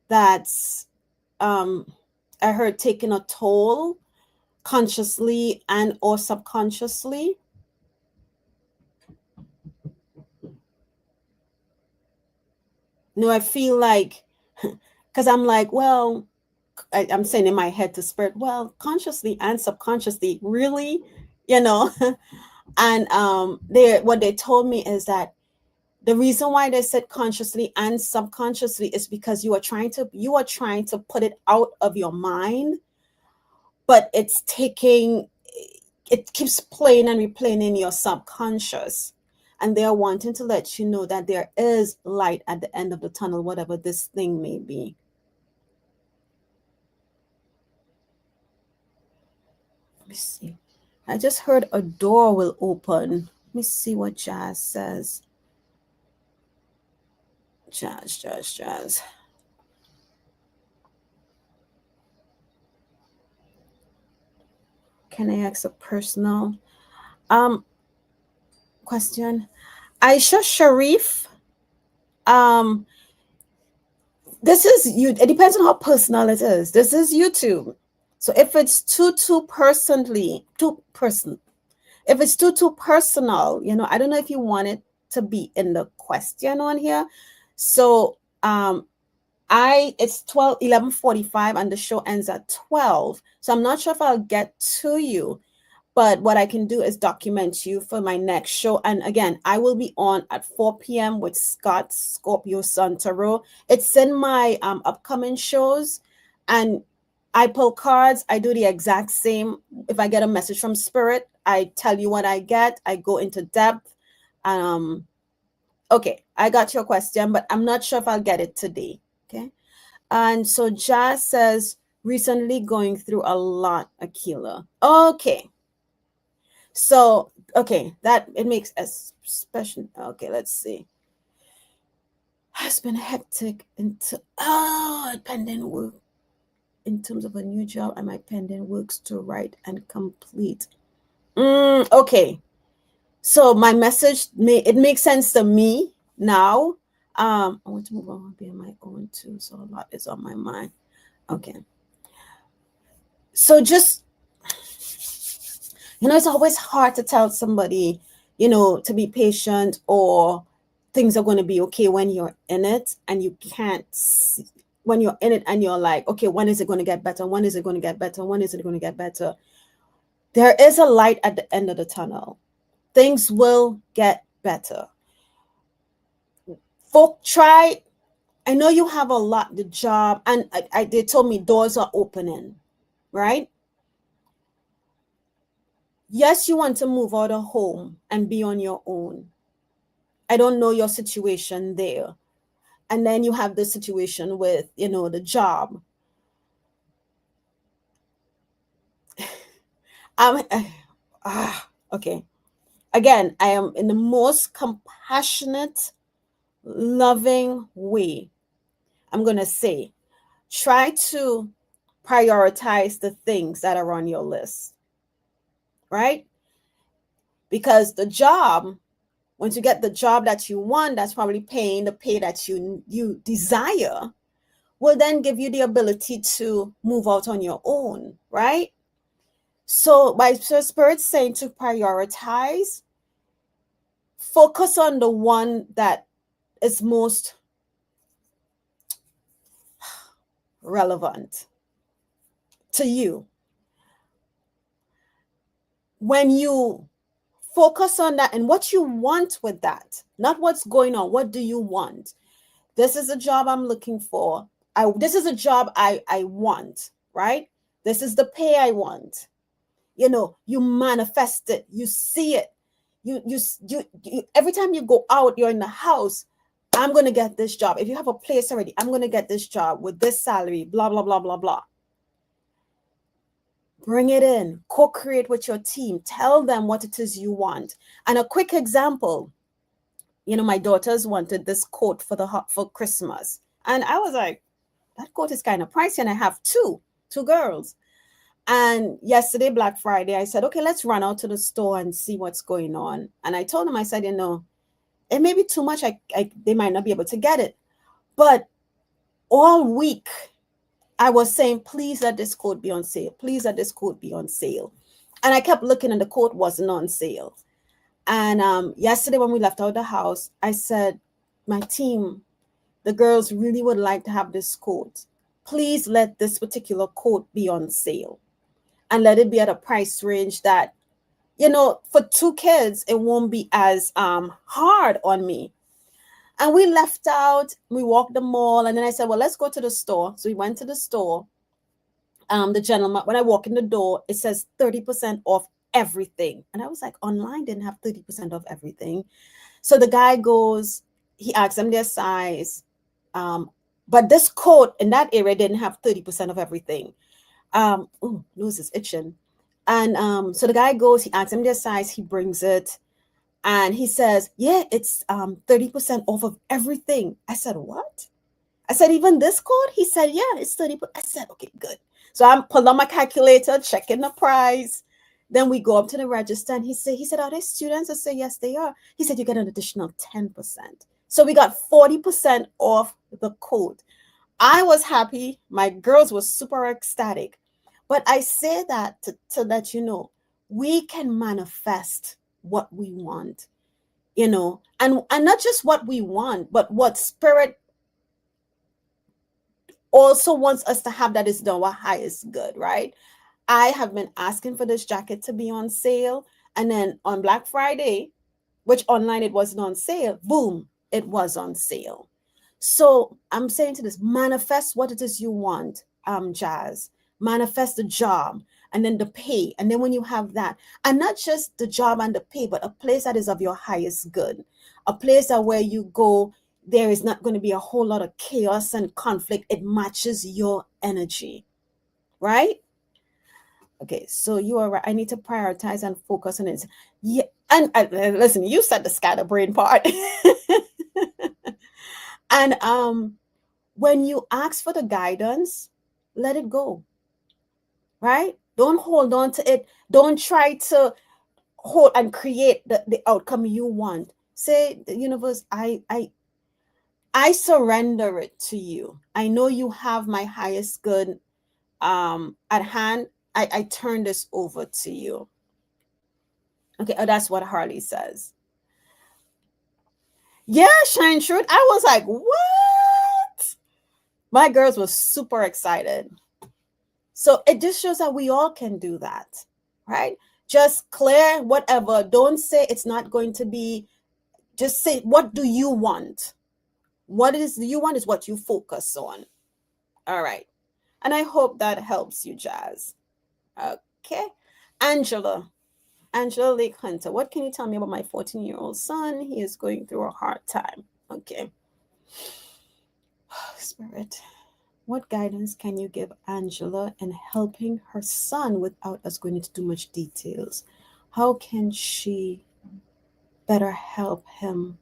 that's, I heard, taking a toll consciously and or subconsciously. I feel like, because I'm like, well, I'm saying in my head to spirit, well, consciously and subconsciously, really, and what they told me is that the reason why they said consciously and subconsciously is because you are trying to put it out of your mind, but it keeps playing and replaying in your subconscious, and they're wanting to let you know that there is light at the end of the tunnel, whatever this thing may be. Let me see. I just heard a door will open. Let me see what Jazz says. Jazz. Can I ask a personal question? Aisha Sharif, this is you. It depends on how personal it is. This is YouTube. So if it's two person, If it's too personal, you know, I don't know if you want it to be in the question on here. So it's 11:45 and the show ends at 12. So I'm not sure if I'll get to you, but what I can do is document you for my next show. And again, I will be on at 4 p.m. with Scott, Scorpio Sun Tarot. It's in my upcoming shows. And I pull cards. I do the exact same. If I get a message from Spirit, I tell you what I get. I go into depth. Okay, I got your question, but I'm not sure if I'll get it today. Okay. And so Jazz says, recently going through a lot, Akela. Okay. So, okay, that it makes a special. Okay, let's see. Has been hectic into pending work in terms of a new job and my pending works to write and complete. Okay, so my message it makes sense to me now. I want to move on be on my own too, so a lot is on my mind. Okay, so just, you know, it's always hard to tell somebody, you know, to be patient or things are going to be okay when you're in it and you can't see, when you're in it and you're like, okay, when is it going to get better? When is it going to get better? When is it going to get better? There is a light at the end of the tunnel. Things will get better. Folk, try. I know you have a lot, the job, and they told me doors are opening, right? Yes, you want to move out of home and be on your own. I don't know your situation there. And then you have the situation with, you know, the job. Okay. Again, I am in the most compassionate, loving way. I'm going to say, try to prioritize the things that are on your list, right? Because the job, once you get the job that you want, that's probably paying the pay that you desire, will then give you the ability to move out on your own, right? So my Spirit's saying to prioritize, focus on the one that is most relevant to you. When you focus on that and what you want with that, not what's going on, what do you want? This is a job I'm looking for. This is a job I want, right? This is the pay I want. You know, you manifest it, you see it. You every time you go out, you're in the house. I'm going to get this job. If you have a place already, I'm going to get this job with this salary, blah, blah, blah, blah, blah. Bring it in, co-create with your team. Tell them what it is you want. And a quick example, you know, my daughters wanted this coat for Christmas. And I was like, that coat is kind of pricey. And I have two girls. And yesterday, Black Friday, I said, okay, let's run out to the store and see what's going on. And I told them, I said, you know, it may be too much. They might not be able to get it. But all week, I was saying, please let this coat be on sale. Please let this coat be on sale. And I kept looking and the coat wasn't on sale. And yesterday when we left out the house, I said, my team, the girls really would like to have this coat. Please let this particular coat be on sale. And let it be at a price range that, you know, for two kids, it won't be as hard on me. And we left out, we walked the mall, and then I said, well, let's go to the store. So we went to the store. The gentleman, when I walk in the door, it says 30% off everything. And I was like, online didn't have 30% off everything. So the guy goes, he asks them their size. But this coat in that area didn't have 30% of everything. Nose is itching. And so the guy goes, he asks him their size, he brings it, and he says, yeah, it's 30% off of everything. I said, what? I said, even this coat? He said, yeah, it's 30%. I said, okay, good. So I'm pulling on my calculator, checking the price. Then we go up to the register, and he said, are they students? I said, yes, they are. He said, you get an additional 10%. So we got 40% off the coat. I was happy. My girls were super ecstatic. But I say that to let you know, we can manifest what we want, you know, and not just what we want, but what spirit also wants us to have, that is our highest good, right? I have been asking for this jacket to be on sale, and then on Black Friday, which online it wasn't on sale, boom, it was on sale. So I'm saying to this, manifest what it is you want, Jazz. Manifest the job and then the pay. And then when you have that, and not just the job and the pay, but a place that is of your highest good, a place that where you go, there is not going to be a whole lot of chaos and conflict. It matches your energy, right? Okay, so you are right. I need to prioritize and focus on it. Yeah, and listen, you said the scatterbrain part. And when you ask for the guidance, let it go, right? Don't hold on to it. Don't try to hold and create the outcome you want. Say, the universe, I surrender it to you. I know you have my highest good at hand. I turn this over to you. Okay, that's what Harley says. Yeah, Shine Truth. I was like, what? My girls were super excited. So it just shows that we all can do that, right? Just clear whatever. Don't say it's not going to be. Just say, what do you want? What is you want is what you focus on. All right. And I hope that helps you, Jazz. Okay. Angela. Angela Lake Hunter. What can you tell me about my 14-year-old son? He is going through a hard time. Okay. Spirit. What guidance can you give Angela in helping her son without us going into too much details? How can she better help him?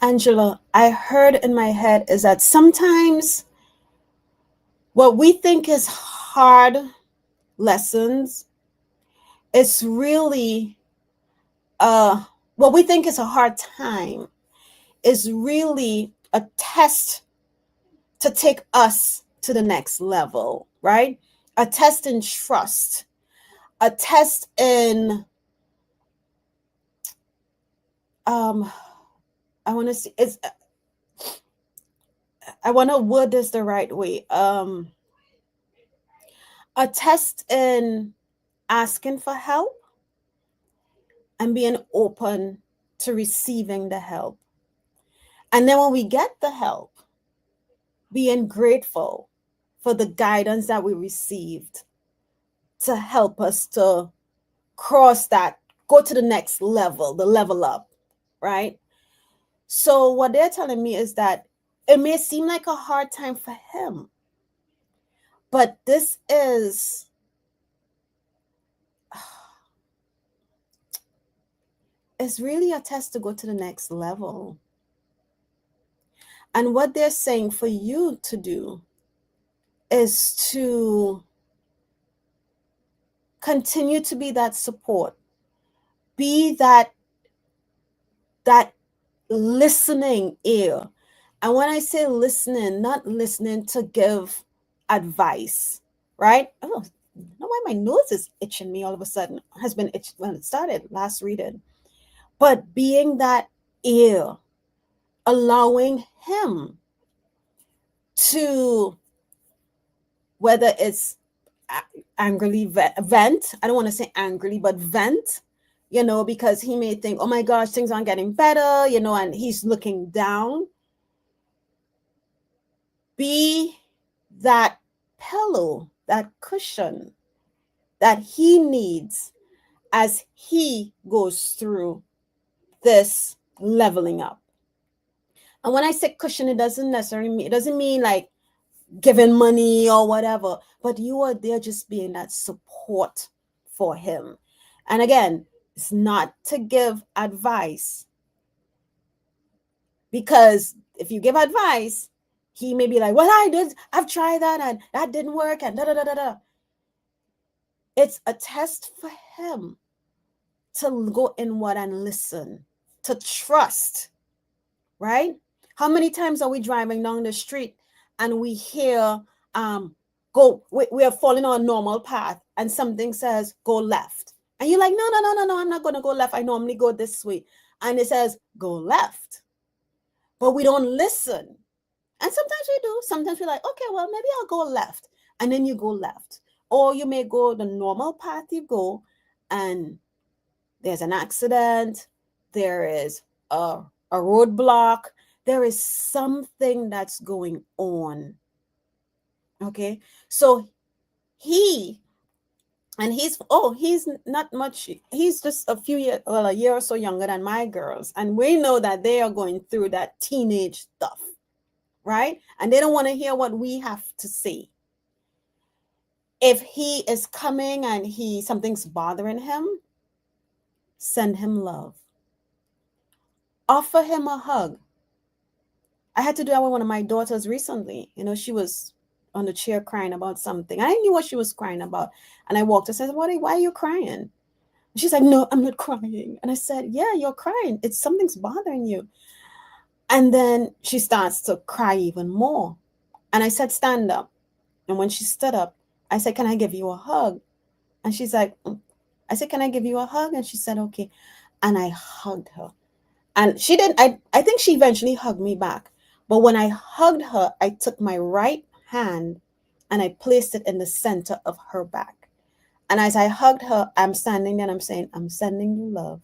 Angela, I heard in my head is that sometimes what we think is hard lessons is really what we think is a hard time is really a test to take us to the next level, right? A test in trust, a test in um I want to see it's I want to word this the right way. A test in asking for help and being open to receiving the help. And then when we get the help, being grateful for the guidance that we received to help us to cross that, go to the next level, the level up, right? So what they're telling me is that it may seem like a hard time for him, but this is really a test to go to the next level. And what they're saying for you to do is to continue to be that support, be that listening ear. And when I say listening, not listening to give advice, right? Oh, I don't know why my nose is itching me all of a sudden. Has been itched when it started last reading. But being that ear, allowing him to, whether it's angrily vent, I don't want to say angrily, but vent, you know, because he may think, oh my gosh, things aren't getting better, you know, and he's looking down. Be that pillow, that cushion that he needs as he goes through this leveling up. And when I say cushion, it doesn't necessarily mean, it doesn't mean like giving money or whatever, but you are there just being that support for him. And again, it's not to give advice, because if you give advice, he may be like, well, I've tried that and that didn't work and da da da da da. It's a test for him to go inward and listen to trust, right? How many times are we driving down the street and we hear, we are following on a normal path and something says, go left. And you're like, no, no, no, no, no, I'm not going to go left. I normally go this way. And it says, go left. But we don't listen. And sometimes we do. Sometimes we're like, okay, well, maybe I'll go left. And then you go left. Or you may go the normal path you go, and there's an accident. There is a roadblock. There is something that's going on. Okay. So he's not much, he's just a year or so younger than my girls. And we know that they are going through that teenage stuff, right? And they don't want to hear what we have to say. If he is coming and something's bothering him, send him love. Offer him a hug. I had to do that with one of my daughters recently. She was on the chair crying about something. I knew what she was crying about. And I walked and said, why are you crying? And she's like, no, I'm not crying. And I said, yeah, you're crying. Something's bothering you. And then she starts to cry even more. And I said, stand up. And when she stood up, I said, can I give you a hug? And she's like, I said, can I give you a hug? And she said, okay. And I hugged her. And she didn't, I think she eventually hugged me back. But when I hugged her, I took my right hand and I placed it in the center of her back. And as I hugged her, I'm standing there and I'm saying, I'm sending you love.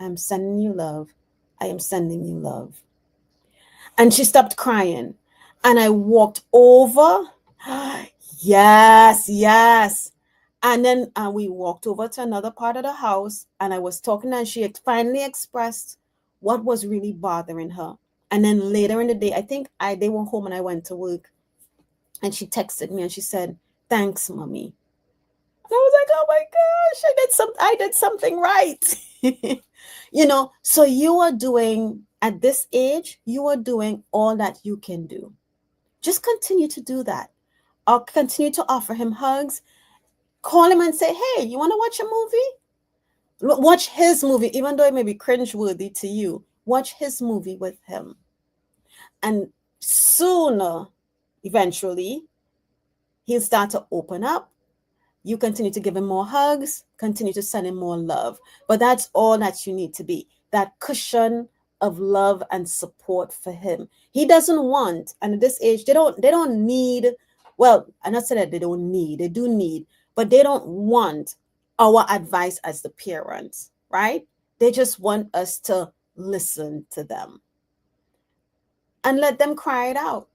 I'm sending you love. I am sending you love. And she stopped crying. And I walked over. Yes, yes. And then we walked over to another part of the house. And I was talking and she finally expressed what was really bothering her. And then later in the day, I think they were home and I went to work. And she texted me and she said, thanks, mommy. And I was like, oh my gosh, I did something right. So you are doing, at this age, you are doing all that you can do. Just continue to do that. Or continue to offer him hugs. Call him and say, hey, you want to watch a movie? Watch his movie, even though it may be cringeworthy to you. Watch his movie with him. And sooner, eventually, he'll start to open up. You continue to give him more hugs, continue to send him more love. But that's all that you need to be, that cushion of love and support for him. He doesn't want, and at this age, they don't need, well, I'm not saying that they don't need, they do need, but they don't want our advice as the parents, right? They just want us to listen to them and let them cry it out.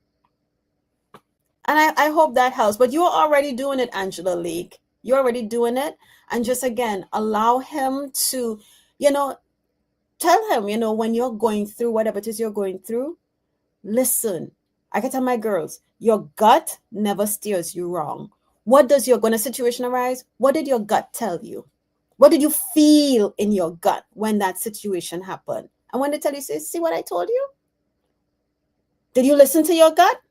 And I hope that helps. But you're already doing it, Angela Lake. You're already doing it. And just, again, allow him to, tell him, when you're going through whatever it is you're going through, listen. I can tell my girls, your gut never steers you wrong. When a situation arise, what did your gut tell you? What did you feel in your gut when that situation happened? And when they tell you, say, see what I told you? Did you listen to your gut?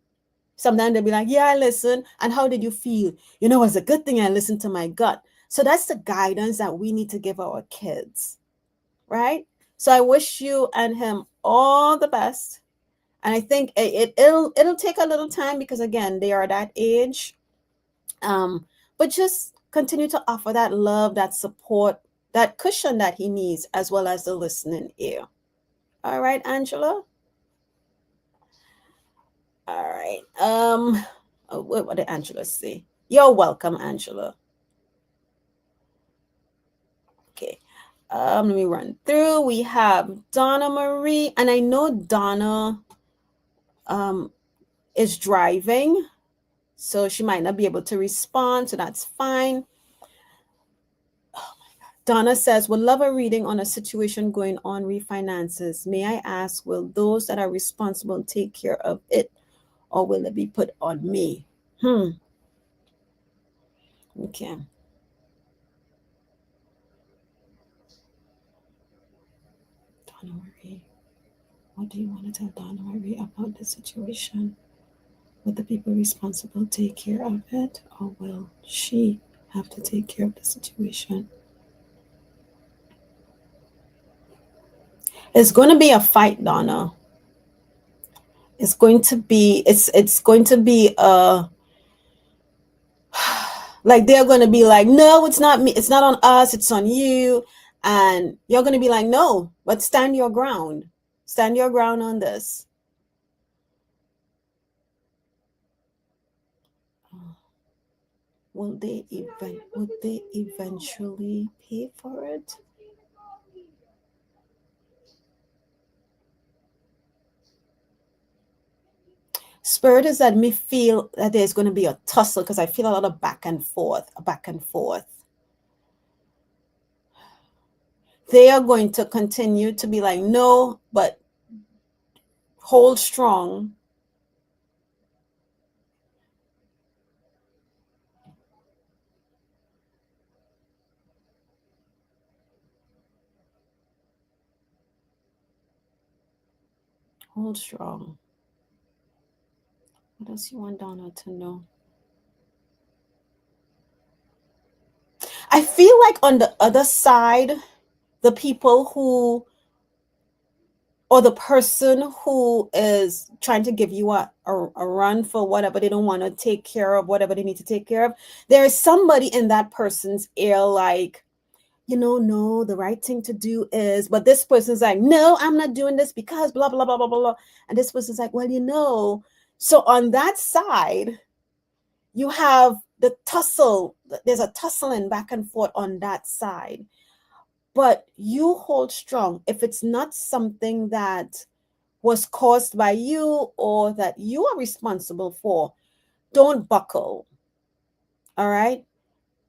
Sometimes they'll be like, yeah, I listen. And how did you feel? It's a good thing I listened to my gut. So that's the guidance that we need to give our kids, right? So I wish you and him all the best. And I think it'll take a little time because, again, they are that age. But just continue to offer that love, that support, that cushion that he needs, as well as the listening ear. All right, Angela? All right. What did Angela say? You're welcome, Angela. Okay. Let me run through. We have Donna Marie, and I know Donna is driving, so she might not be able to respond, so that's fine. Oh my God. Donna says, would love a reading on a situation going on refinances. May I ask, will those that are responsible take care of it, or will it be put on me? Okay. Donna Marie, what do you want to tell Donna Marie about the situation? Will the people responsible take care of it, or will she have to take care of the situation? It's going to be a fight, Donna. It's going to be it's going to be like they're going to be like, no, it's not me, it's not on us, it's on you. And you're going to be like, no, but stand your ground. Stand your ground on this. Will they eventually pay for it? Spirit is that me feel that there's going to be a tussle, because I feel a lot of back and forth, back and forth. They are going to continue to be like, no, but hold strong. Hold strong. What else you want Donna to know? I feel like on the other side, the people who, or the person who is trying to give you a run for whatever they don't want to take care of, whatever they need to take care of, there is somebody in that person's ear like, no, the right thing to do is, but this person's like, no, I'm not doing this because blah, blah, blah, blah, blah. And this person's like, well. So on that side, you have the tussle. There's a tussling back and forth on that side. But you hold strong. If it's not something that was caused by you or that you are responsible for, don't buckle. All right?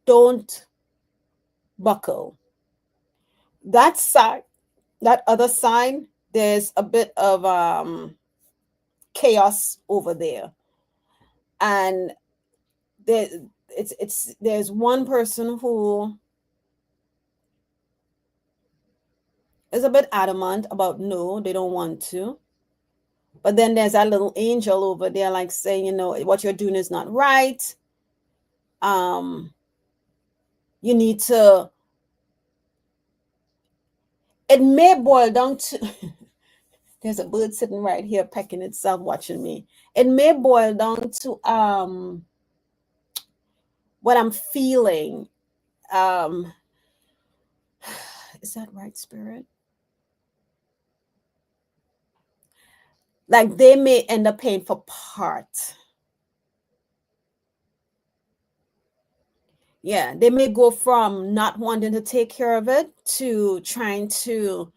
Don't buckle. That side, that other side, there's a bit of chaos over there. And there's one person who is a bit adamant about no, they don't want to. But then there's that little angel over there, like saying, what you're doing is not right. You need to, it may boil down to, there's a bird sitting right here pecking itself, watching me. It may boil down to what I'm feeling. Is that right, Spirit? Like they may end up paying for part. Yeah, they may go from not wanting to take care of it to trying to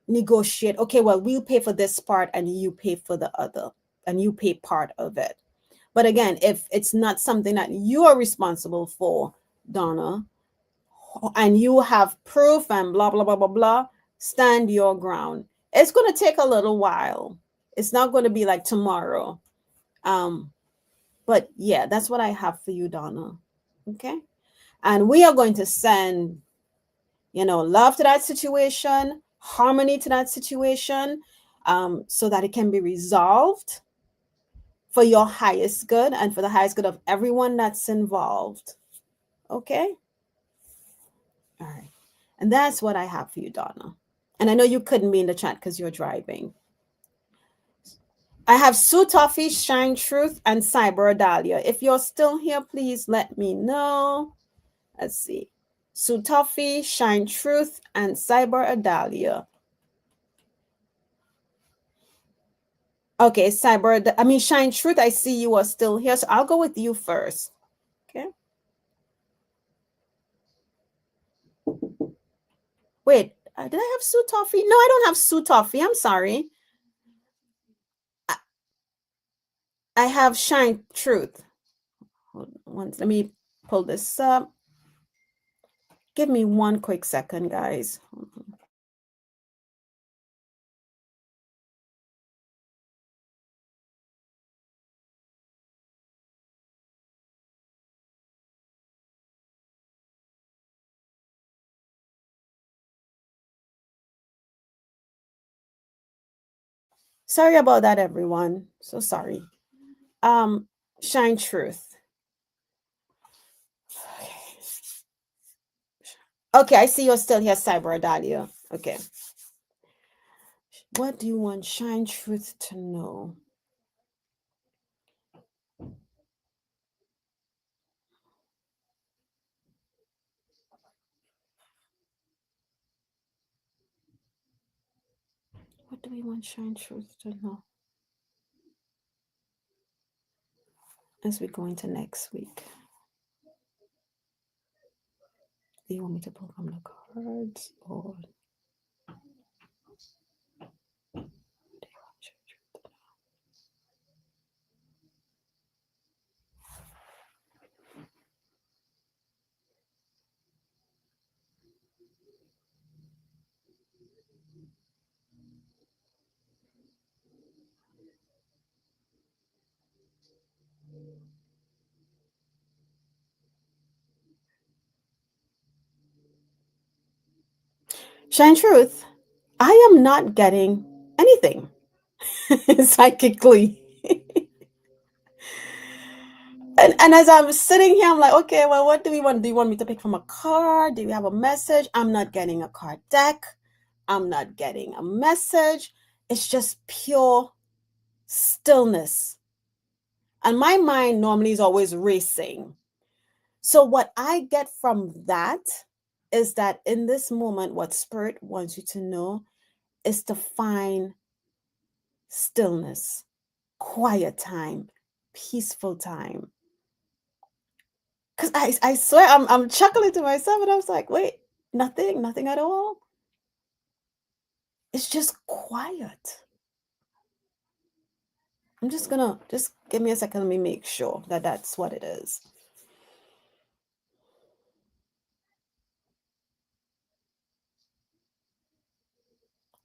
negotiate. Okay, well, we'll pay for this part and you pay for the other, and you pay part of it. But again, if it's not something that you are responsible for, Donna, and you have proof and blah, blah, blah, blah, blah, stand your ground. It's going to take a little while. It's not going to be like tomorrow. But yeah, that's what I have for you, Donna. Okay. And we are going to send, love to that situation, harmony to that situation, so that it can be resolved for your highest good and for the highest good of everyone that's involved. Okay. All right. And that's what I have for you, Donna. And I know you couldn't be in the chat because you're driving. I have Sue Toffee, Shine Truth, and Cyber Dahlia. If you're still here, please let me know. Let's see. Sue Toffee, Shine Truth, and Cyber Dahlia. Okay, Shine Truth, I see you are still here, so I'll go with you first. Okay. Wait, did I have Sue Toffee? No, I don't have Sue Toffee. I'm sorry. I have Shine Truth. Hold on, let me pull this up. Give me one quick second, guys. Sorry about that, everyone. So sorry. Shine Truth. Okay, I see you're still here, Cyber Dahlia. Okay. What do you want Shine Truth to know? What do we want Shine Truth to know as we go into next week? Do you want me to pull from the cards or Shine Truth? I am not getting anything psychically. And as I'm sitting here, I'm like, okay, well, what do we want? Do you want me to pick from a card? Do you have a message? I'm not getting a card deck. I'm not getting a message. It's just pure stillness. And my mind normally is always racing. So, what I get from that is that in this moment, what Spirit wants you to know is to find stillness, quiet time, peaceful time. Because I swear I'm chuckling to myself and I was like, wait, nothing at all. It's just quiet. I'm just gonna just give me a second. Let me make sure that that's what it is.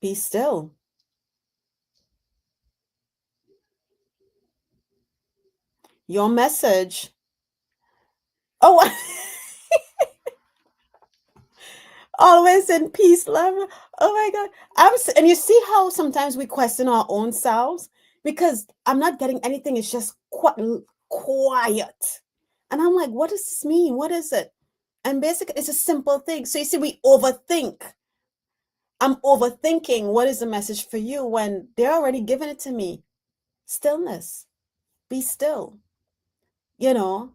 Be still. Your message. Oh, always in peace, love. Oh my God. And you see how sometimes we question our own selves because I'm not getting anything. It's just quiet. And I'm like, what does this mean? What is it? And basically, it's a simple thing. So you see, we overthink. I'm overthinking what is the message for you when they're already giving it to me. Stillness. Be still. You know,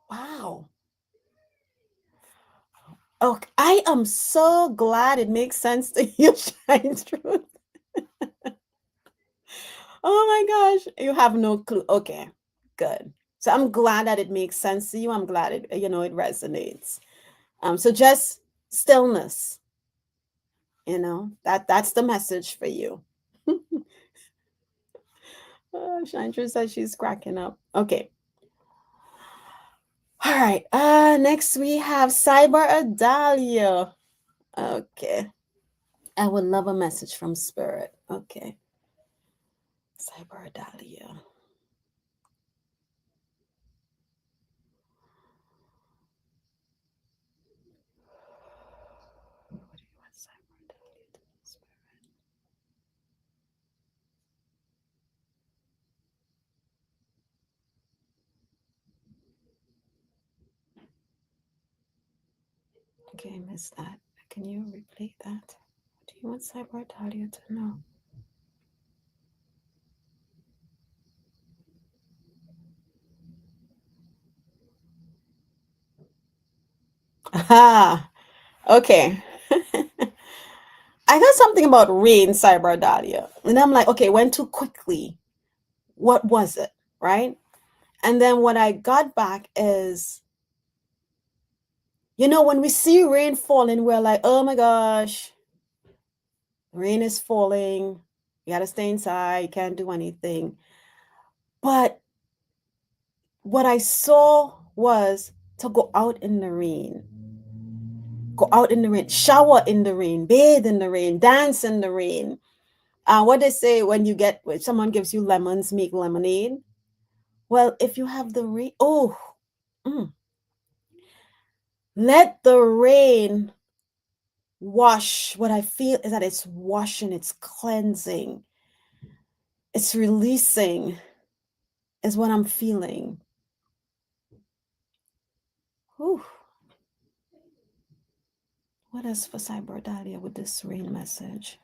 wow. Oh, I am so glad it makes sense to you, Shine Truth. Oh my gosh, you have no clue. Okay, good. So I'm glad that it makes sense to you. I'm glad it resonates. So just stillness, that's the message for you. Oh, Chandra says she's cracking up. Okay. All right. Next we have Cyber Adalia. Okay. I would love a message from Spirit. Okay. Cyber Adalia. What do you want Cyber Adalia to do, Spirit? Okay, I missed that. Can you replay that? What do you want Cyber Adalia to know? Aha. Okay. I got something about rain, Cyber Adalia. And I'm like, okay, went too quickly. What was it? Right? And then what I got back is, when we see rain falling, we're like, oh my gosh, rain is falling. You got to stay inside. You can't do anything. But what I saw was to go out in the rain. Go out in the rain, shower in the rain, bathe in the rain, dance in the rain. What they say when someone gives you lemons, make lemonade. Well, if you have the rain, let the rain wash. What I feel is that it's washing, it's cleansing, it's releasing, is what I'm feeling. Whew. What is for Cyber Adalia with this rain message?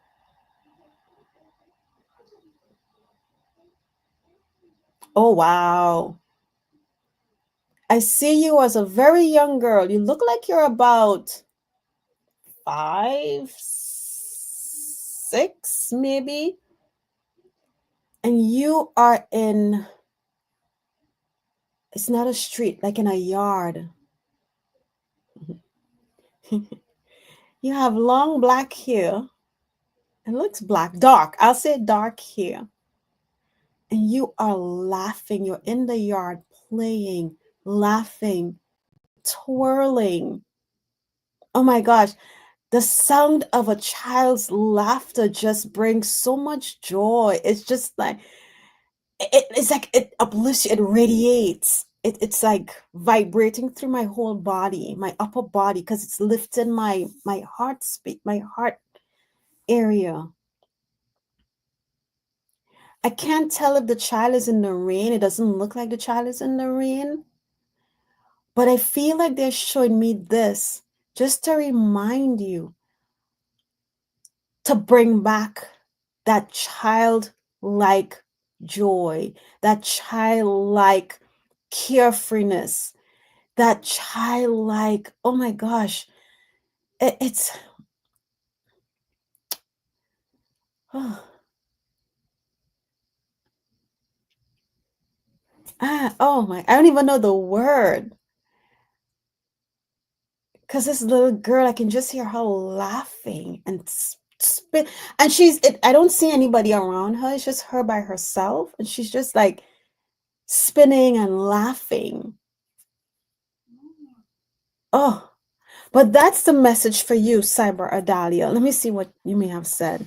Oh, wow. I see you as a very young girl. You look like you're about 5, 6, maybe. And you are in, it's not a street, like in a yard. You have long black hair. It looks black, dark. I'll say dark hair. And you are laughing. You're in the yard playing, laughing, twirling. Oh my gosh. The sound of a child's laughter just brings so much joy. It's just like, it's like it uplifts you, it radiates. It's like vibrating through my whole body, my upper body, because it's lifting my heart my heart area. I can't tell if the child is in the rain. It doesn't look like the child is in the rain. But I feel like they're showing me this just to remind you to bring back that childlike joy, that childlike carefreeness, that childlike, oh my gosh, it's, oh, oh my, I don't even know the word. Because this little girl, I can just hear her laughing and spit. And I don't see anybody around her. It's just her by herself. And she's just like spinning and laughing. Oh, but that's the message for you, Cyber Adalia. Let me see what you may have said.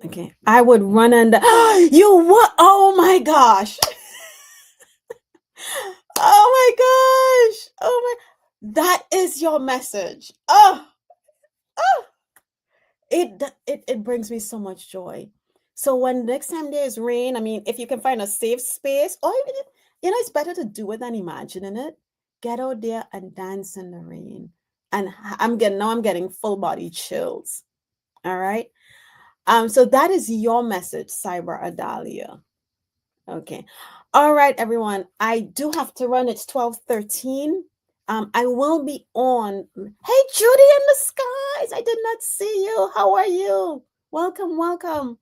Okay, I would run under. You what? Oh my gosh. Oh my gosh. Oh my. That is your message. Oh, oh. It brings me so much joy. So when next time there's rain, I mean, if you can find a safe space, or even, it's better to do it than imagining it. Get out there and dance in the rain. And I'm getting full body chills. All right. So that is your message, Cyber Adalia. Okay. All right, everyone. I do have to run. It's 12:13. I will be on. Hey, Judy in the skies. I did not see you. How are you? Welcome, welcome.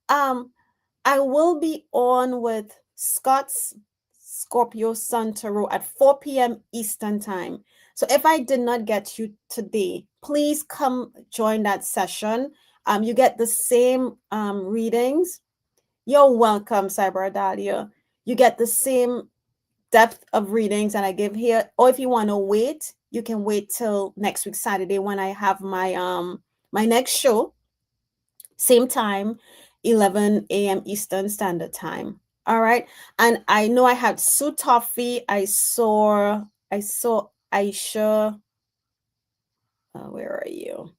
I will be on with Scott's Scorpio Sun Tarot at 4 p.m. Eastern Time. So if I did not get you today, please come join that session. You get the same readings. You're welcome, Cyber Adalia. You get the same depth of readings that I give here. Or if you want to wait, you can wait till next week Saturday when I have my next show. Same time, 11 a.m. Eastern Standard Time. All right. And I know I had Sue Toffee. I saw Aisha. Where are you?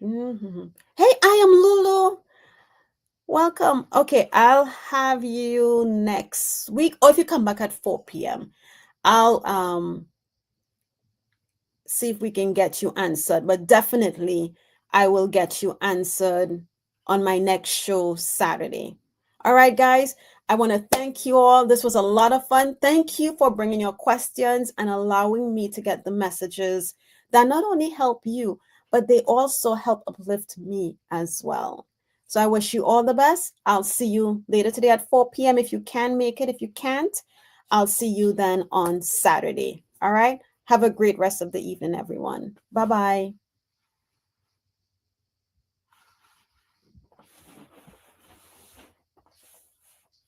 Hey, I am Lulu. Welcome. Okay, I'll have you next week, or if you come back at 4 p.m. I'll see if we can get you answered, but definitely I will get you answered on my next show Saturday. All right, guys, I want to thank you all. This was a lot of fun. Thank you for bringing your questions and allowing me to get the messages that not only help you, but they also help uplift me as well. So I wish you all the best. I'll see you later today at 4 p.m. if you can make it. If you can't, I'll see you then on Saturday. All right. Have a great rest of the evening, everyone. Bye-bye.